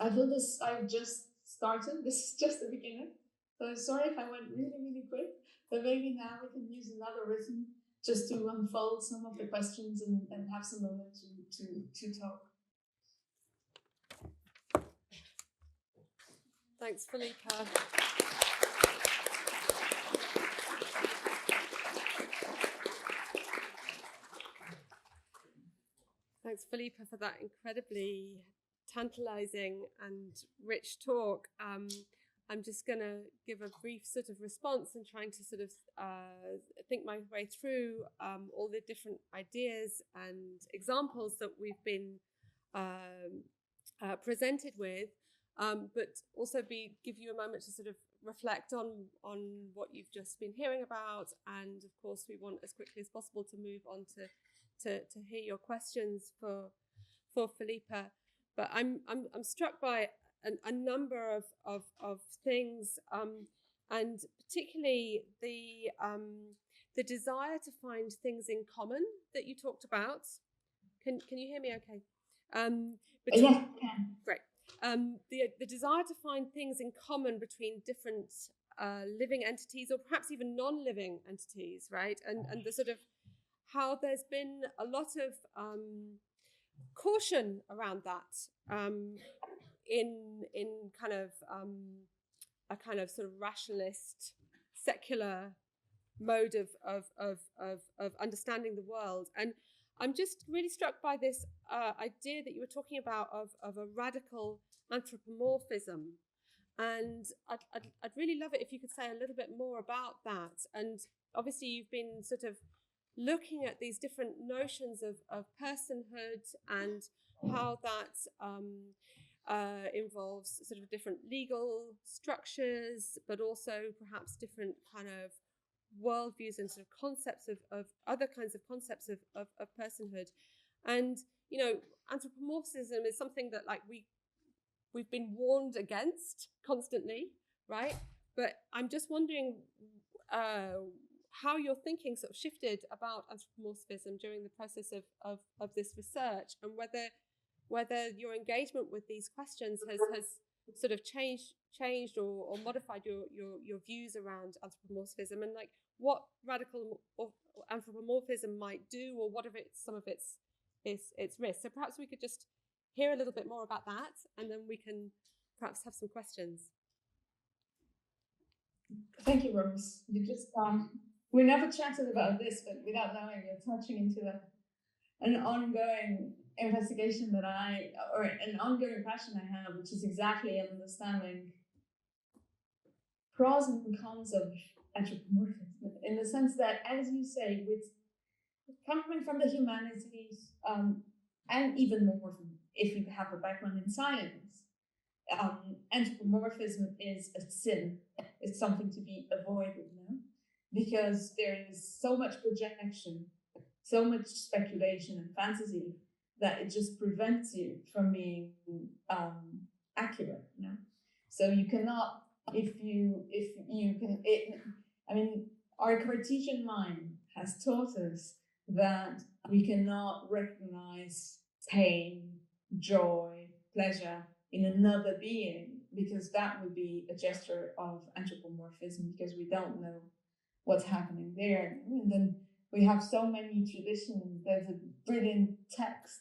I feel this. I've just started. This is just the beginning. So sorry if I went really, really quick, but maybe now we can use another rhythm just to unfold some of the questions and have some moment to talk. Thanks, Filipa. Thanks, Filipa, for that incredibly tantalizing and rich talk. I'm just going to give a brief sort of response and trying to sort of think my way through all the different ideas and examples that we've been presented with, but also give you a moment to sort of reflect on what you've just been hearing about. And of course, we want as quickly as possible to move on to hear your questions for Filipa. But I'm struck by a number of things, and particularly the desire to find things in common that you talked about. Can you hear me okay? Yeah. Great. The desire to find things in common between different living entities, or perhaps even non-living entities, right? And the sort of how there's been a lot of caution around that in kind of a kind of sort of rationalist, secular mode of understanding the world. And I'm just really struck by this idea that you were talking about of a radical anthropomorphism. And I'd really love it if you could say a little bit more about that. And obviously you've been sort of looking at these different notions of personhood and how that involves sort of different legal structures, but also perhaps different kind of worldviews and sort of concepts of other kinds of concepts of personhood. And, you know, anthropomorphism is something that like we've been warned against constantly, right? But I'm just wondering how your thinking sort of shifted about anthropomorphism during the process of this research, and whether your engagement with these questions has sort of changed or modified your views around anthropomorphism, and like what radical anthropomorphism might do, or what of some of its risks. So perhaps we could just hear a little bit more about that, and then we can perhaps have some questions. Thank you, Rose. You just we never chatted about this, but without knowing, you're touching into an ongoing investigation or an ongoing passion I have, which is exactly understanding pros and cons of anthropomorphism, in the sense that, as you say, with coming from the humanities, and even more from, if you have a background in science, anthropomorphism is a sin. It's something to be avoided, no? Because there is so much projection, so much speculation and fantasy that it just prevents you from being accurate, you know? So you cannot, if you can, I mean, our Cartesian mind has taught us that we cannot recognize pain, joy, pleasure in another being, because that would be a gesture of anthropomorphism, because we don't know what's happening there. And then we have so many traditions. There's a brilliant text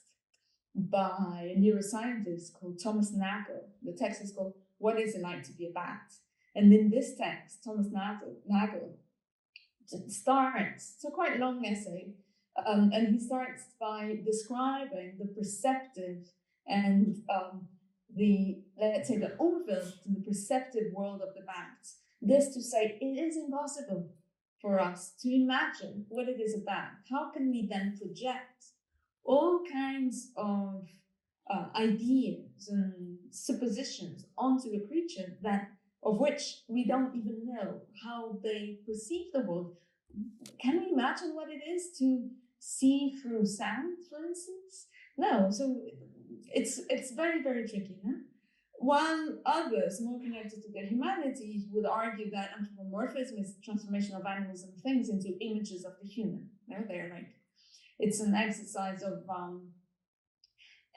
by a neuroscientist called Thomas Nagel. The text is called "What Is It Like to Be a Bat?" And in this text, Thomas Nagel starts, it's a quite long essay, and he starts by describing the perceptive and let's say the onveld, the perceptive world of the bat. This to say, it is impossible for us to imagine what it is about. How can we then project all kinds of ideas and suppositions onto a creature of which we don't even know how they perceive the world? Can we imagine what it is to see through sound, for instance? No. So it's very, very tricky, no? While others, more connected to the humanities, would argue that anthropomorphism is the transformation of animals and things into images of the human. No? They're like, it's an exercise of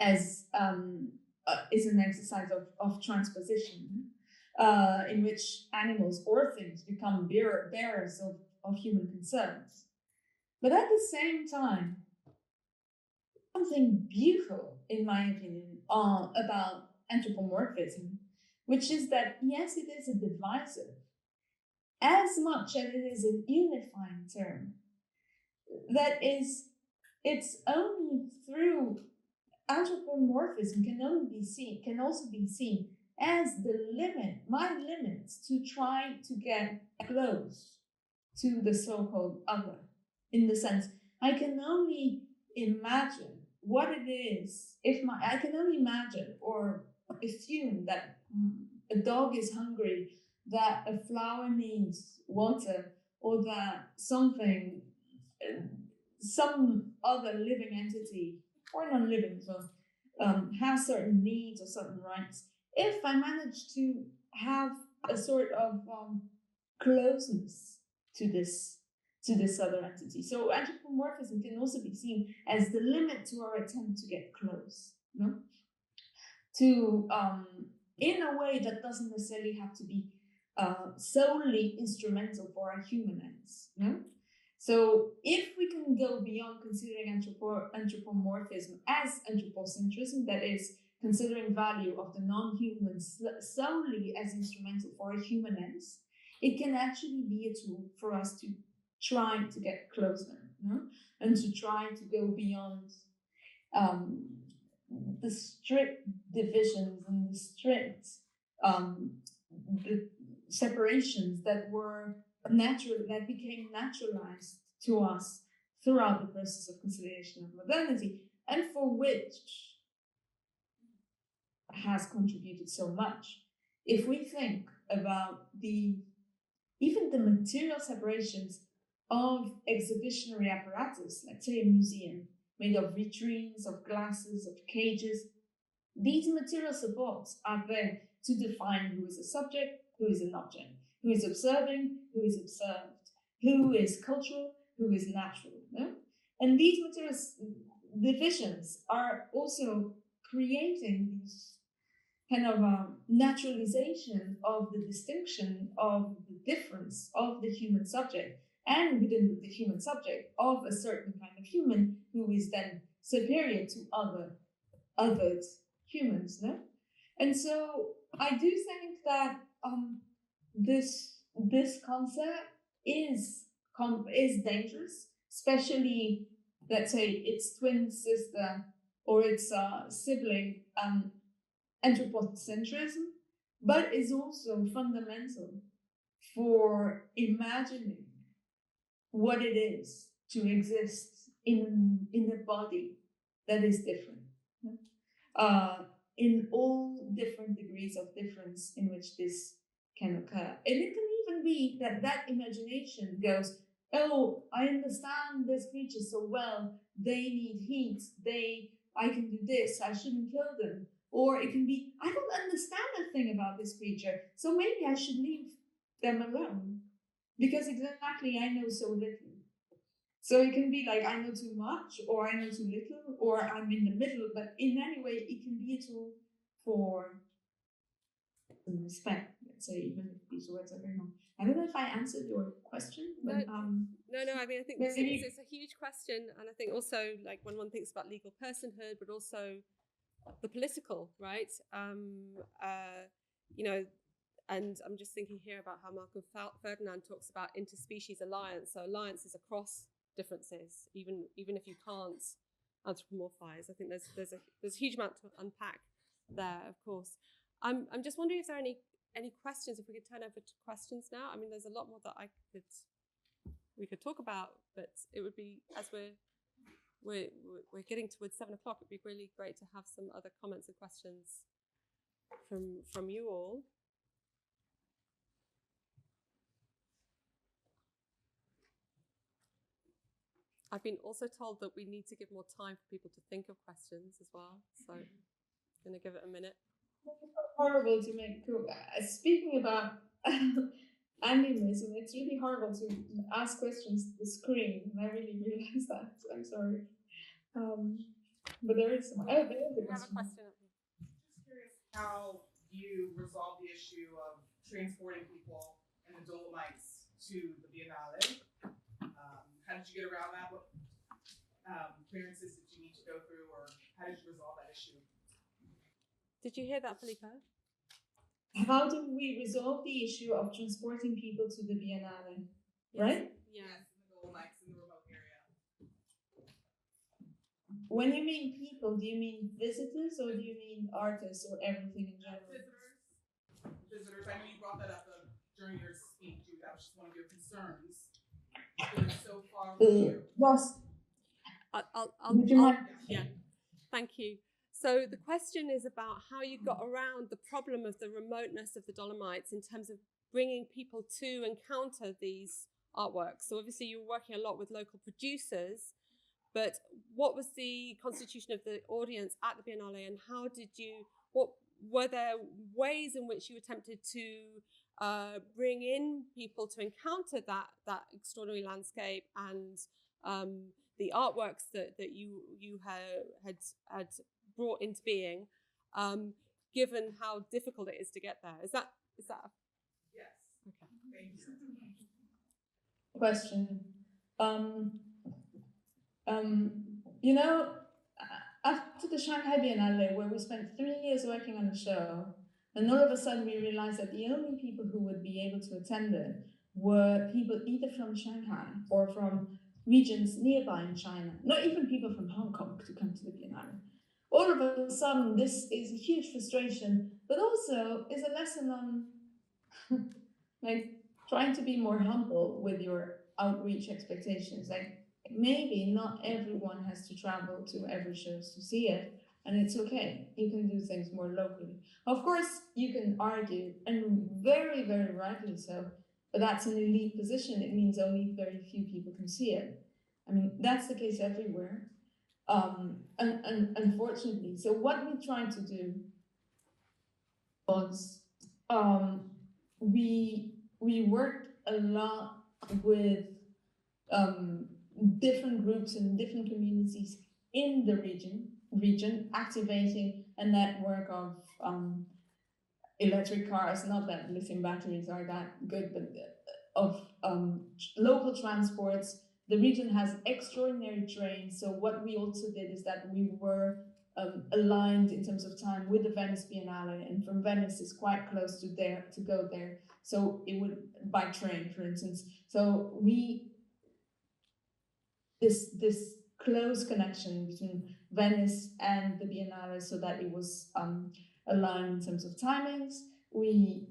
is an exercise of transposition, in which animals or things become bearers of human concerns. But at the same time, something beautiful, in my opinion, about anthropomorphism, which is that, yes, it is a divisive, as much as it is an unifying term. That is, it's only through anthropomorphism can also be seen as my limit to try to get close to the so-called other, in the sense, I can only imagine what it is I can only imagine or assume that a dog is hungry, that a flower needs water, or that some other living entity or non-living as well has certain needs or certain rights. If I manage to have a sort of closeness to this other entity. So anthropomorphism can also be seen as the limit to our attempt to get close, no? To in a way that doesn't necessarily have to be solely instrumental for our human ends, no? So if we can go beyond considering anthropomorphism as anthropocentrism, that is, considering value of the non-humans solely as instrumental for our human ends, it can actually be a tool for us to try to get closer, no? And to try to go beyond the strict divisions and the strict the separations that became naturalized to us throughout the process of conciliation of modernity, and for which has contributed so much. If we think about even the material separations of exhibitionary apparatus, let's say a museum made of vitrines, of glasses, of cages, these material supports are there to define who is a subject, who is an object, who is observing, who is observed, who is cultural, who is natural. No? And these material divisions are also creating these kind of naturalization of the distinction, of the difference of the human subject, and within the human subject of a certain kind of human who is then superior to othered humans, no? And so I do think that this this concept is dangerous, especially, let's say, its twin sister or its sibling, anthropocentrism, but is also fundamental for imagining what it is to exist in a body that is different, in all different degrees of difference in which this can occur. And it can even be that imagination goes, oh, I understand this creature so well, they need heat, I can do this, I shouldn't kill them. Or it can be, I don't understand a thing about this creature, so maybe I should leave them alone, because exactly I know so little. So it can be like I know too much, or I know too little, or I'm in the middle, but in any way, it can be a tool for respect, let's say, even if these words are very long. I don't know if I answered your question, but no. I mean, I think it's a huge question, and I think also, like, when one thinks about legal personhood, but also the political, right? You know, and I'm just thinking here about how Malcolm Ferdinand talks about interspecies alliance, so alliances across differences, even if you can't anthropomorphize. I think there's a huge amount to unpack there, of course. I'm just wondering if there are any questions, if we could turn over to questions now. I mean, there's a lot more that we could talk about, but it would be, as we're getting towards 7 o'clock, it'd be really great to have some other comments and questions from you all. I've been also told that we need to give more time for people to think of questions as well, so I'm going to give it a minute. Horrible to make. Speaking about animism, it's really horrible to ask questions to the screen, and I really realize that. So I'm sorry. But there is some. Oh, there is a question. Just curious how you resolve the issue of transporting people in the Dolomites to the Biennale. How did you get around that? What clearances did you need to go through, or how did you resolve that issue? Did you hear that, Filipa? How do we resolve the issue of transporting people to the Biennale? Yes. Right? Yes, in the Dolomites, in the remote area. When you mean people, do you mean visitors, or do you mean artists, or everything in general? Visitors. I know you brought that up during your speech. That was just one of your concerns. So far, Ross, yeah, thank you. So the question is about how you got around the problem of the remoteness of the Dolomites in terms of bringing people to encounter these artworks. So obviously you were working a lot with local producers, but what was the constitution of the audience at the Biennale, and what were there ways in which you attempted to bring in people to encounter that extraordinary landscape and the artworks that you had brought into being, given how difficult it is to get there? Is that yes? Okay. Thank you. Question. After the Shanghai Biennale, where we spent 3 years working on the show, and all of a sudden we realized that the only people who would be able to attend it were people either from Shanghai or from regions nearby in China, not even people from Hong Kong to come to the Biennale. All of a sudden, this is a huge frustration, but also is a lesson on like trying to be more humble with your outreach expectations. Like, maybe not everyone has to travel to every show to see it, and it's okay. You can do things more locally. Of course, you can argue, and very, very rightly so, but that's an elite position. It means only very few people can see it. I mean, that's the case everywhere. And unfortunately, so what we tried to do was we worked a lot with different groups and different communities in the region, activating a network of electric cars. Not that lithium batteries are that good, but of local transports. The region has extraordinary trains. So what we also did is that we were aligned in terms of time with the Venice Biennale, and from Venice is quite close to go there. So it would, by train, for instance. So this close connection between Venice and the Biennale, so that it was aligned in terms of timings. We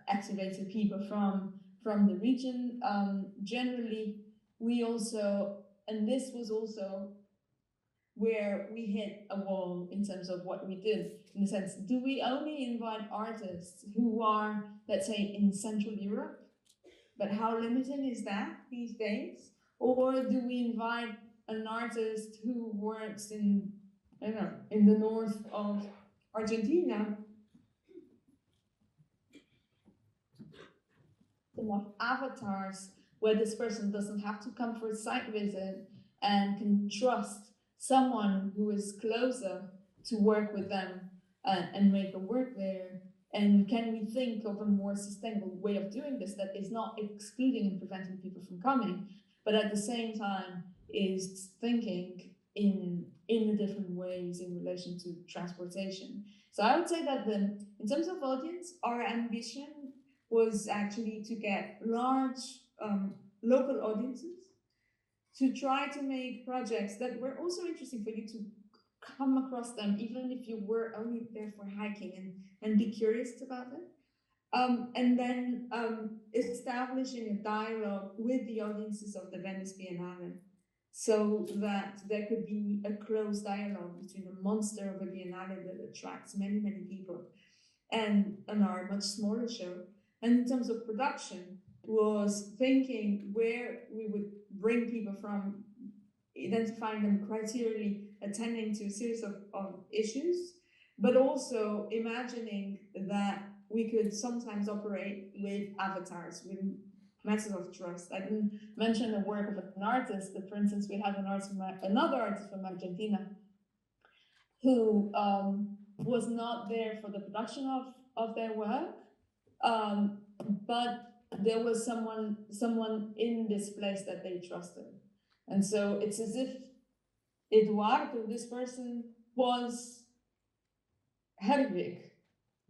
activated people from the region. Generally, we also, and this was also where we hit a wall in terms of what we did, in the sense, do we only invite artists who are, let's say, in Central Europe? But how limiting is that these days? Or do we invite an artist who works in, I don't know, in the north of Argentina? Enough avatars where this person doesn't have to come for a site visit and can trust someone who is closer to work with them and make a work there. And can we think of a more sustainable way of doing this that is not excluding and preventing people from coming, but at the same time is thinking in different ways in relation to transportation? So I would say that in terms of audience, our ambition was actually to get large local audiences, to try to make projects that were also interesting for you to come across them, even if you were only there for hiking, and be curious about it. And then establishing a dialogue with the audiences of the Venice Biennale, so that there could be a close dialogue between a monster of a Biennale that attracts many, many people and our much smaller show. And in terms of production, was thinking where we would bring people from, identifying them criterially, attending to a series of issues, but also imagining that we could sometimes operate with avatars, with methods of trust. I didn't mention the work of an artist, but for instance, we had another artist from Argentina who was not there for the production of their work, but there was someone in this place that they trusted. And so it's as if Eduardo, this person, was Hedwig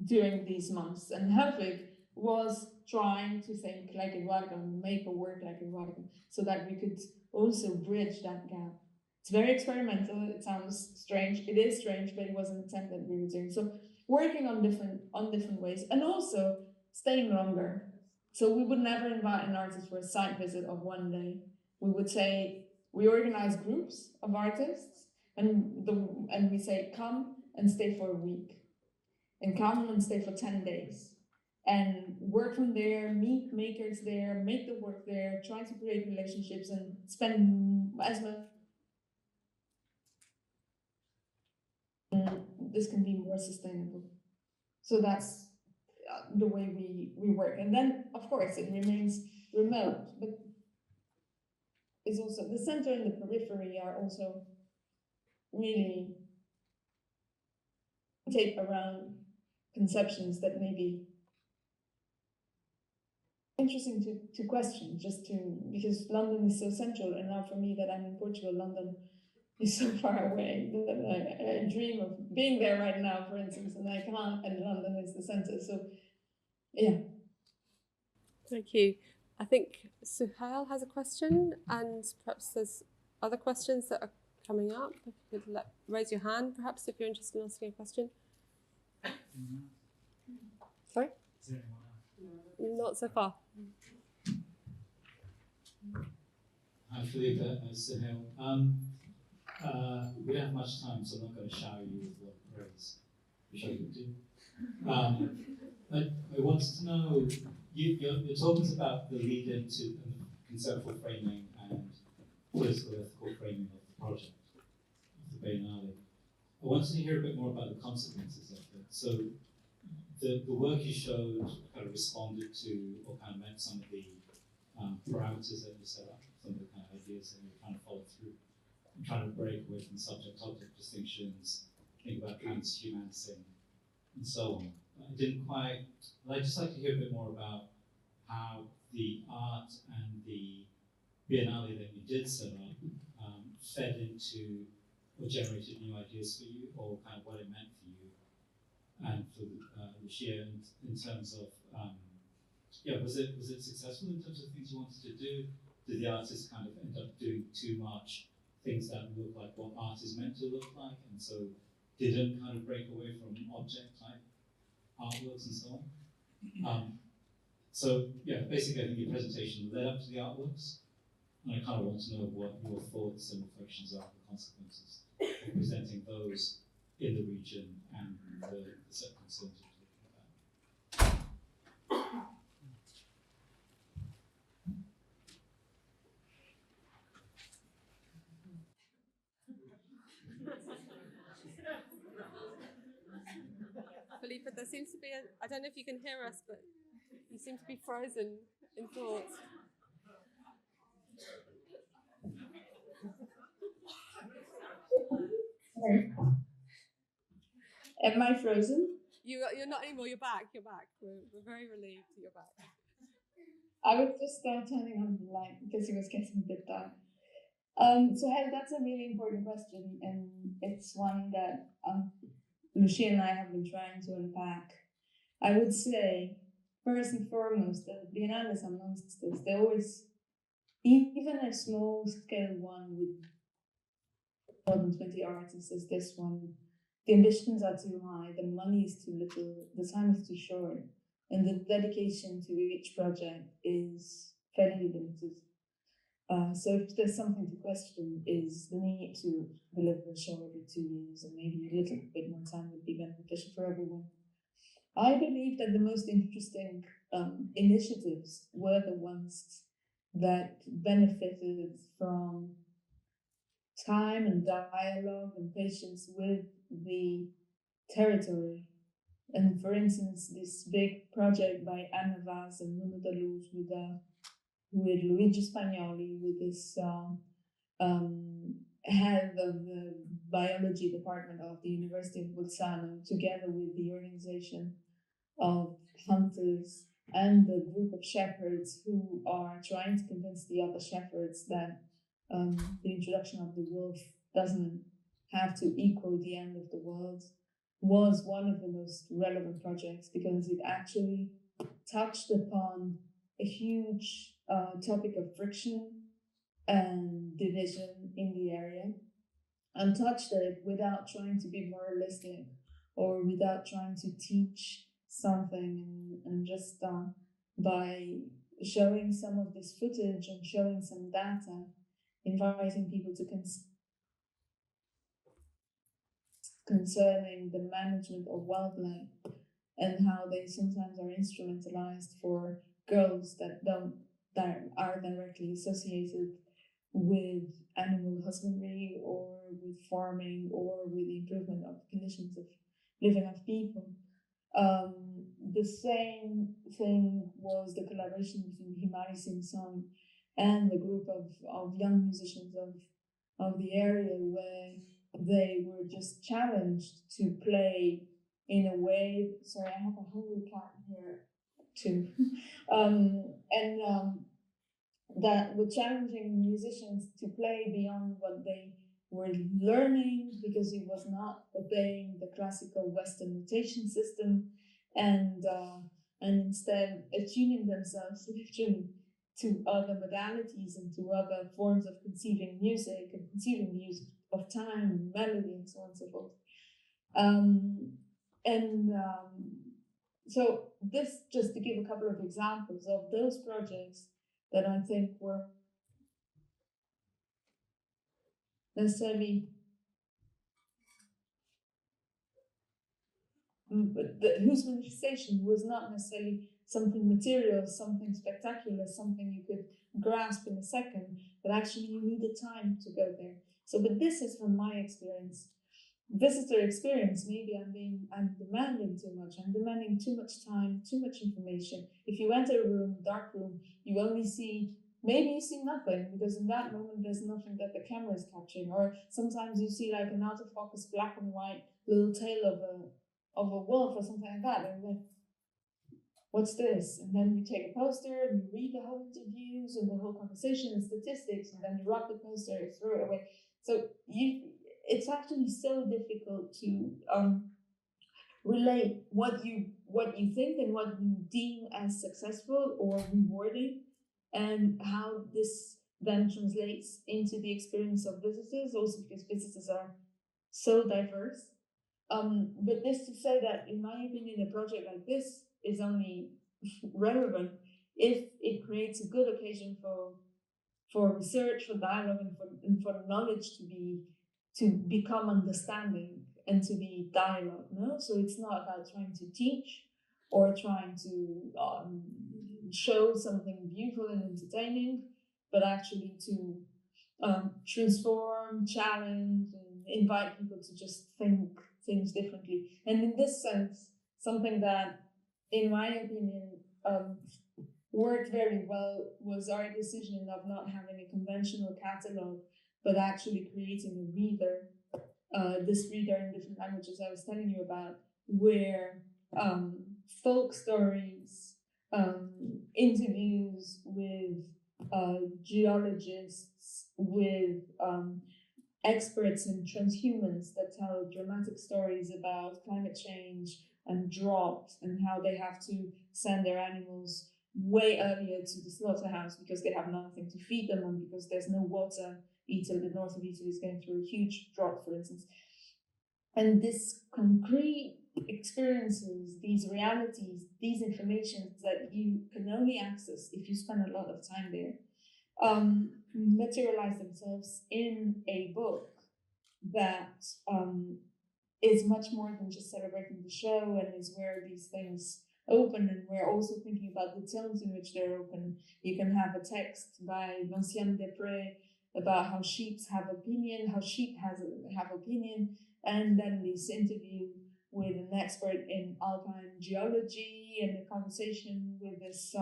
during these months, and Hedwig was trying to think like Eduardo, make a work like Eduardo, so that we could also bridge that gap. It's very experimental. It sounds strange. It is strange, but it was an attempt that we were doing. So working on different ways, and also staying longer. So we would never invite an artist for a site visit of one day. We would say, we organize groups of artists, and we say, come and stay for a week, and come and stay for 10 days, and work from there, meet makers there, make the work there, try to create relationships, and spend as much. This can be more sustainable. So that's the way we work. And then, of course, it remains remote, but it's also the center and the periphery are also really tape around conceptions that may be interesting to question, because London is so central, and now for me that I'm in Portugal, London is so far away that I dream of being there right now, for instance, and I can't, and London is the center. So yeah. Thank you. I think Suhail has a question, and perhaps there's other questions that are coming up. If you could raise your hand, perhaps, if you're interested in asking a question. Sorry? Not so far. Hi, Filipa, Suhail. We don't have much time, so I'm not going to shower you with what praise, which I could do. I wanted to know, your talk is about the lead-in to the conceptual framing and political ethical framing of the project, of the Biennale. I wanted to hear a bit more about the consequences of it. So the work you showed kind of responded to, or kind of met some of the parameters that you set up, some of the kind of ideas that you were trying to follow through. I'm trying to break away from subject-object distinctions, think about transhumancing, and so on. I'd just like to hear a bit more about how the art and the Biennale that you did set up fed into or generated new ideas for you, or kind of what it meant for you and for Lucia in terms of yeah, was it successful in terms of things you wanted to do? Did the artist kind of end up doing too much things that look like what art is meant to look like, and so didn't kind of break away from object type artworks and so on? So yeah, basically I think your presentation led up to the artworks, and I kind of want to know what your thoughts and reflections are on the consequences of presenting those in the region and the set of concerns you're talking about. Filipa, there seems to be I don't know if you can hear us, but you seem to be frozen in thought. Sorry. Am I frozen? You're not anymore, you're back. We're very relieved that you're back. I was just turning on the light because it was getting a bit dark. So Heather, that's a really important question, and it's one that Lucia and I have been trying to unpack. I would say, first and foremost, the Biennales amongst us, they always, even a small scale one with more than 20 artists as this one, the ambitions are too high, the money is too little, the time is too short, and the dedication to each project is fairly limited. So if there's something to question, is the need to deliver a show every 2 years, and maybe a little bit more time would be beneficial for everyone. I believe that the most interesting initiatives were the ones that benefited from time and dialogue and patience with the territory. And for instance, this big project by Anna Vaz and Nuno da Luz with Luigi Spagnoli, with this head of the biology department of the University of Bolzano, together with the organization of hunters and the group of shepherds who are trying to convince the other shepherds that the introduction of the wolf doesn't have to equal the end of the world, was one of the most relevant projects because it actually touched upon a huge topic of friction and division in the area, and touched it without trying to be moralistic or without trying to teach something, and just by showing some of this footage and showing some data, inviting people to concerning the management of wildlife and how they sometimes are instrumentalized for goals that are directly associated with animal husbandry or with farming or with the improvement of conditions of living of people. The same thing was the collaboration between Himari Simpson and the group of young musicians of the area, where they were just challenged to play in a way. Sorry, I have a hungry cat here too. That were challenging musicians to play beyond what they were learning, because it was not obeying the classical Western notation system, and instead attuning themselves literally to other modalities and to other forms of conceiving music and conceiving the use of time and melody and so on and so forth. So this, just to give a couple of examples of those projects that I think were necessarily whose manifestation was not necessarily something material, something spectacular, something you could grasp in a second, but actually you needed time to go there. So, but this is from my experience. Visitor experience, maybe I'm demanding too much. I'm demanding too much time, too much information. If you enter a room, dark room, you only see, maybe you see nothing, because in that moment there's nothing that the camera is capturing. Or sometimes you see like an out of focus black and white little tail of a wolf or something like that, and then what's this? And then you take a poster and you read the whole interviews and the whole conversation and statistics, and then you wrap the poster, you throw it away. So it's actually so difficult to relate what you think and what you deem as successful or rewarding, and how this then translates into the experience of visitors, also because visitors are so diverse. But this to say that, in my opinion, a project like this is only relevant if it creates a good occasion for research, for dialogue, and for knowledge to become understanding and to be dialogue. No, so it's not about trying to teach or trying to show something beautiful and entertaining, but actually to transform, challenge, and invite people to just think things differently. And in this sense, something that, in my opinion, worked very well was our decision of not having a conventional catalog, but actually creating a reader, this reader in different languages I was telling you about, where folk stories, interviews with geologists, with experts in transhumans that tell dramatic stories about climate change and drought and how they have to send their animals way earlier to the slaughterhouse because they have nothing to feed them and because there's no water. Italy, the north of Italy is going through a huge drought, for instance. And this concrete experiences, these realities, these informations that you can only access if you spend a lot of time there, materialize themselves in a book that is much more than just celebrating the show, and is where these things open, and we're also thinking about the terms in which they're open. You can have a text by Vinciane Després about how sheep have opinion, have opinion, and then this interview with an expert in Alpine geology, and a conversation with this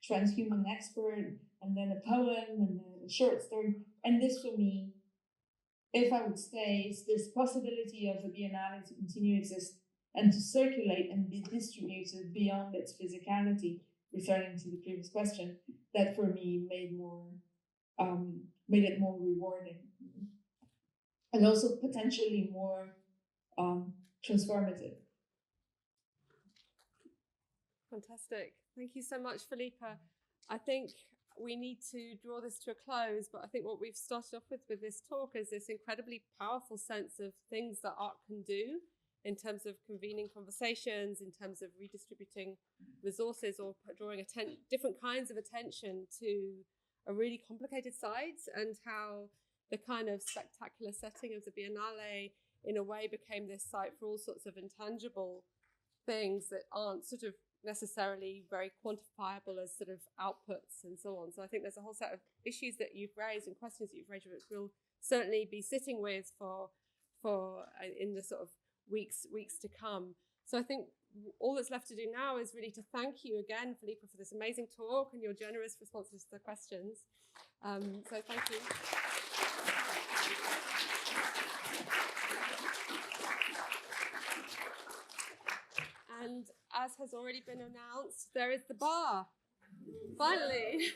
transhuman expert, and then a poem and a short story. And this, for me, if I would say, is this possibility of the Biennale to continue to exist and to circulate and be distributed beyond its physicality, returning to the previous question, that for me made it more rewarding, and also potentially more transformative. Fantastic. Thank you so much, Filipa. I think we need to draw this to a close, but I think what we've started off with this talk is this incredibly powerful sense of things that art can do in terms of convening conversations, in terms of redistributing resources, or drawing different kinds of attention to a really complicated site, and how the kind of spectacular setting of the Biennale in a way became this site for all sorts of intangible things that aren't sort of necessarily very quantifiable as sort of outputs and so on. So I think there's a whole set of issues that you've raised and questions that you've raised, which we'll certainly be sitting with for in the sort of weeks to come. So I think all that's left to do now is really to thank you again, Filipa, for this amazing talk and your generous responses to the questions. So thank you. And as has already been announced, there is the bar, finally.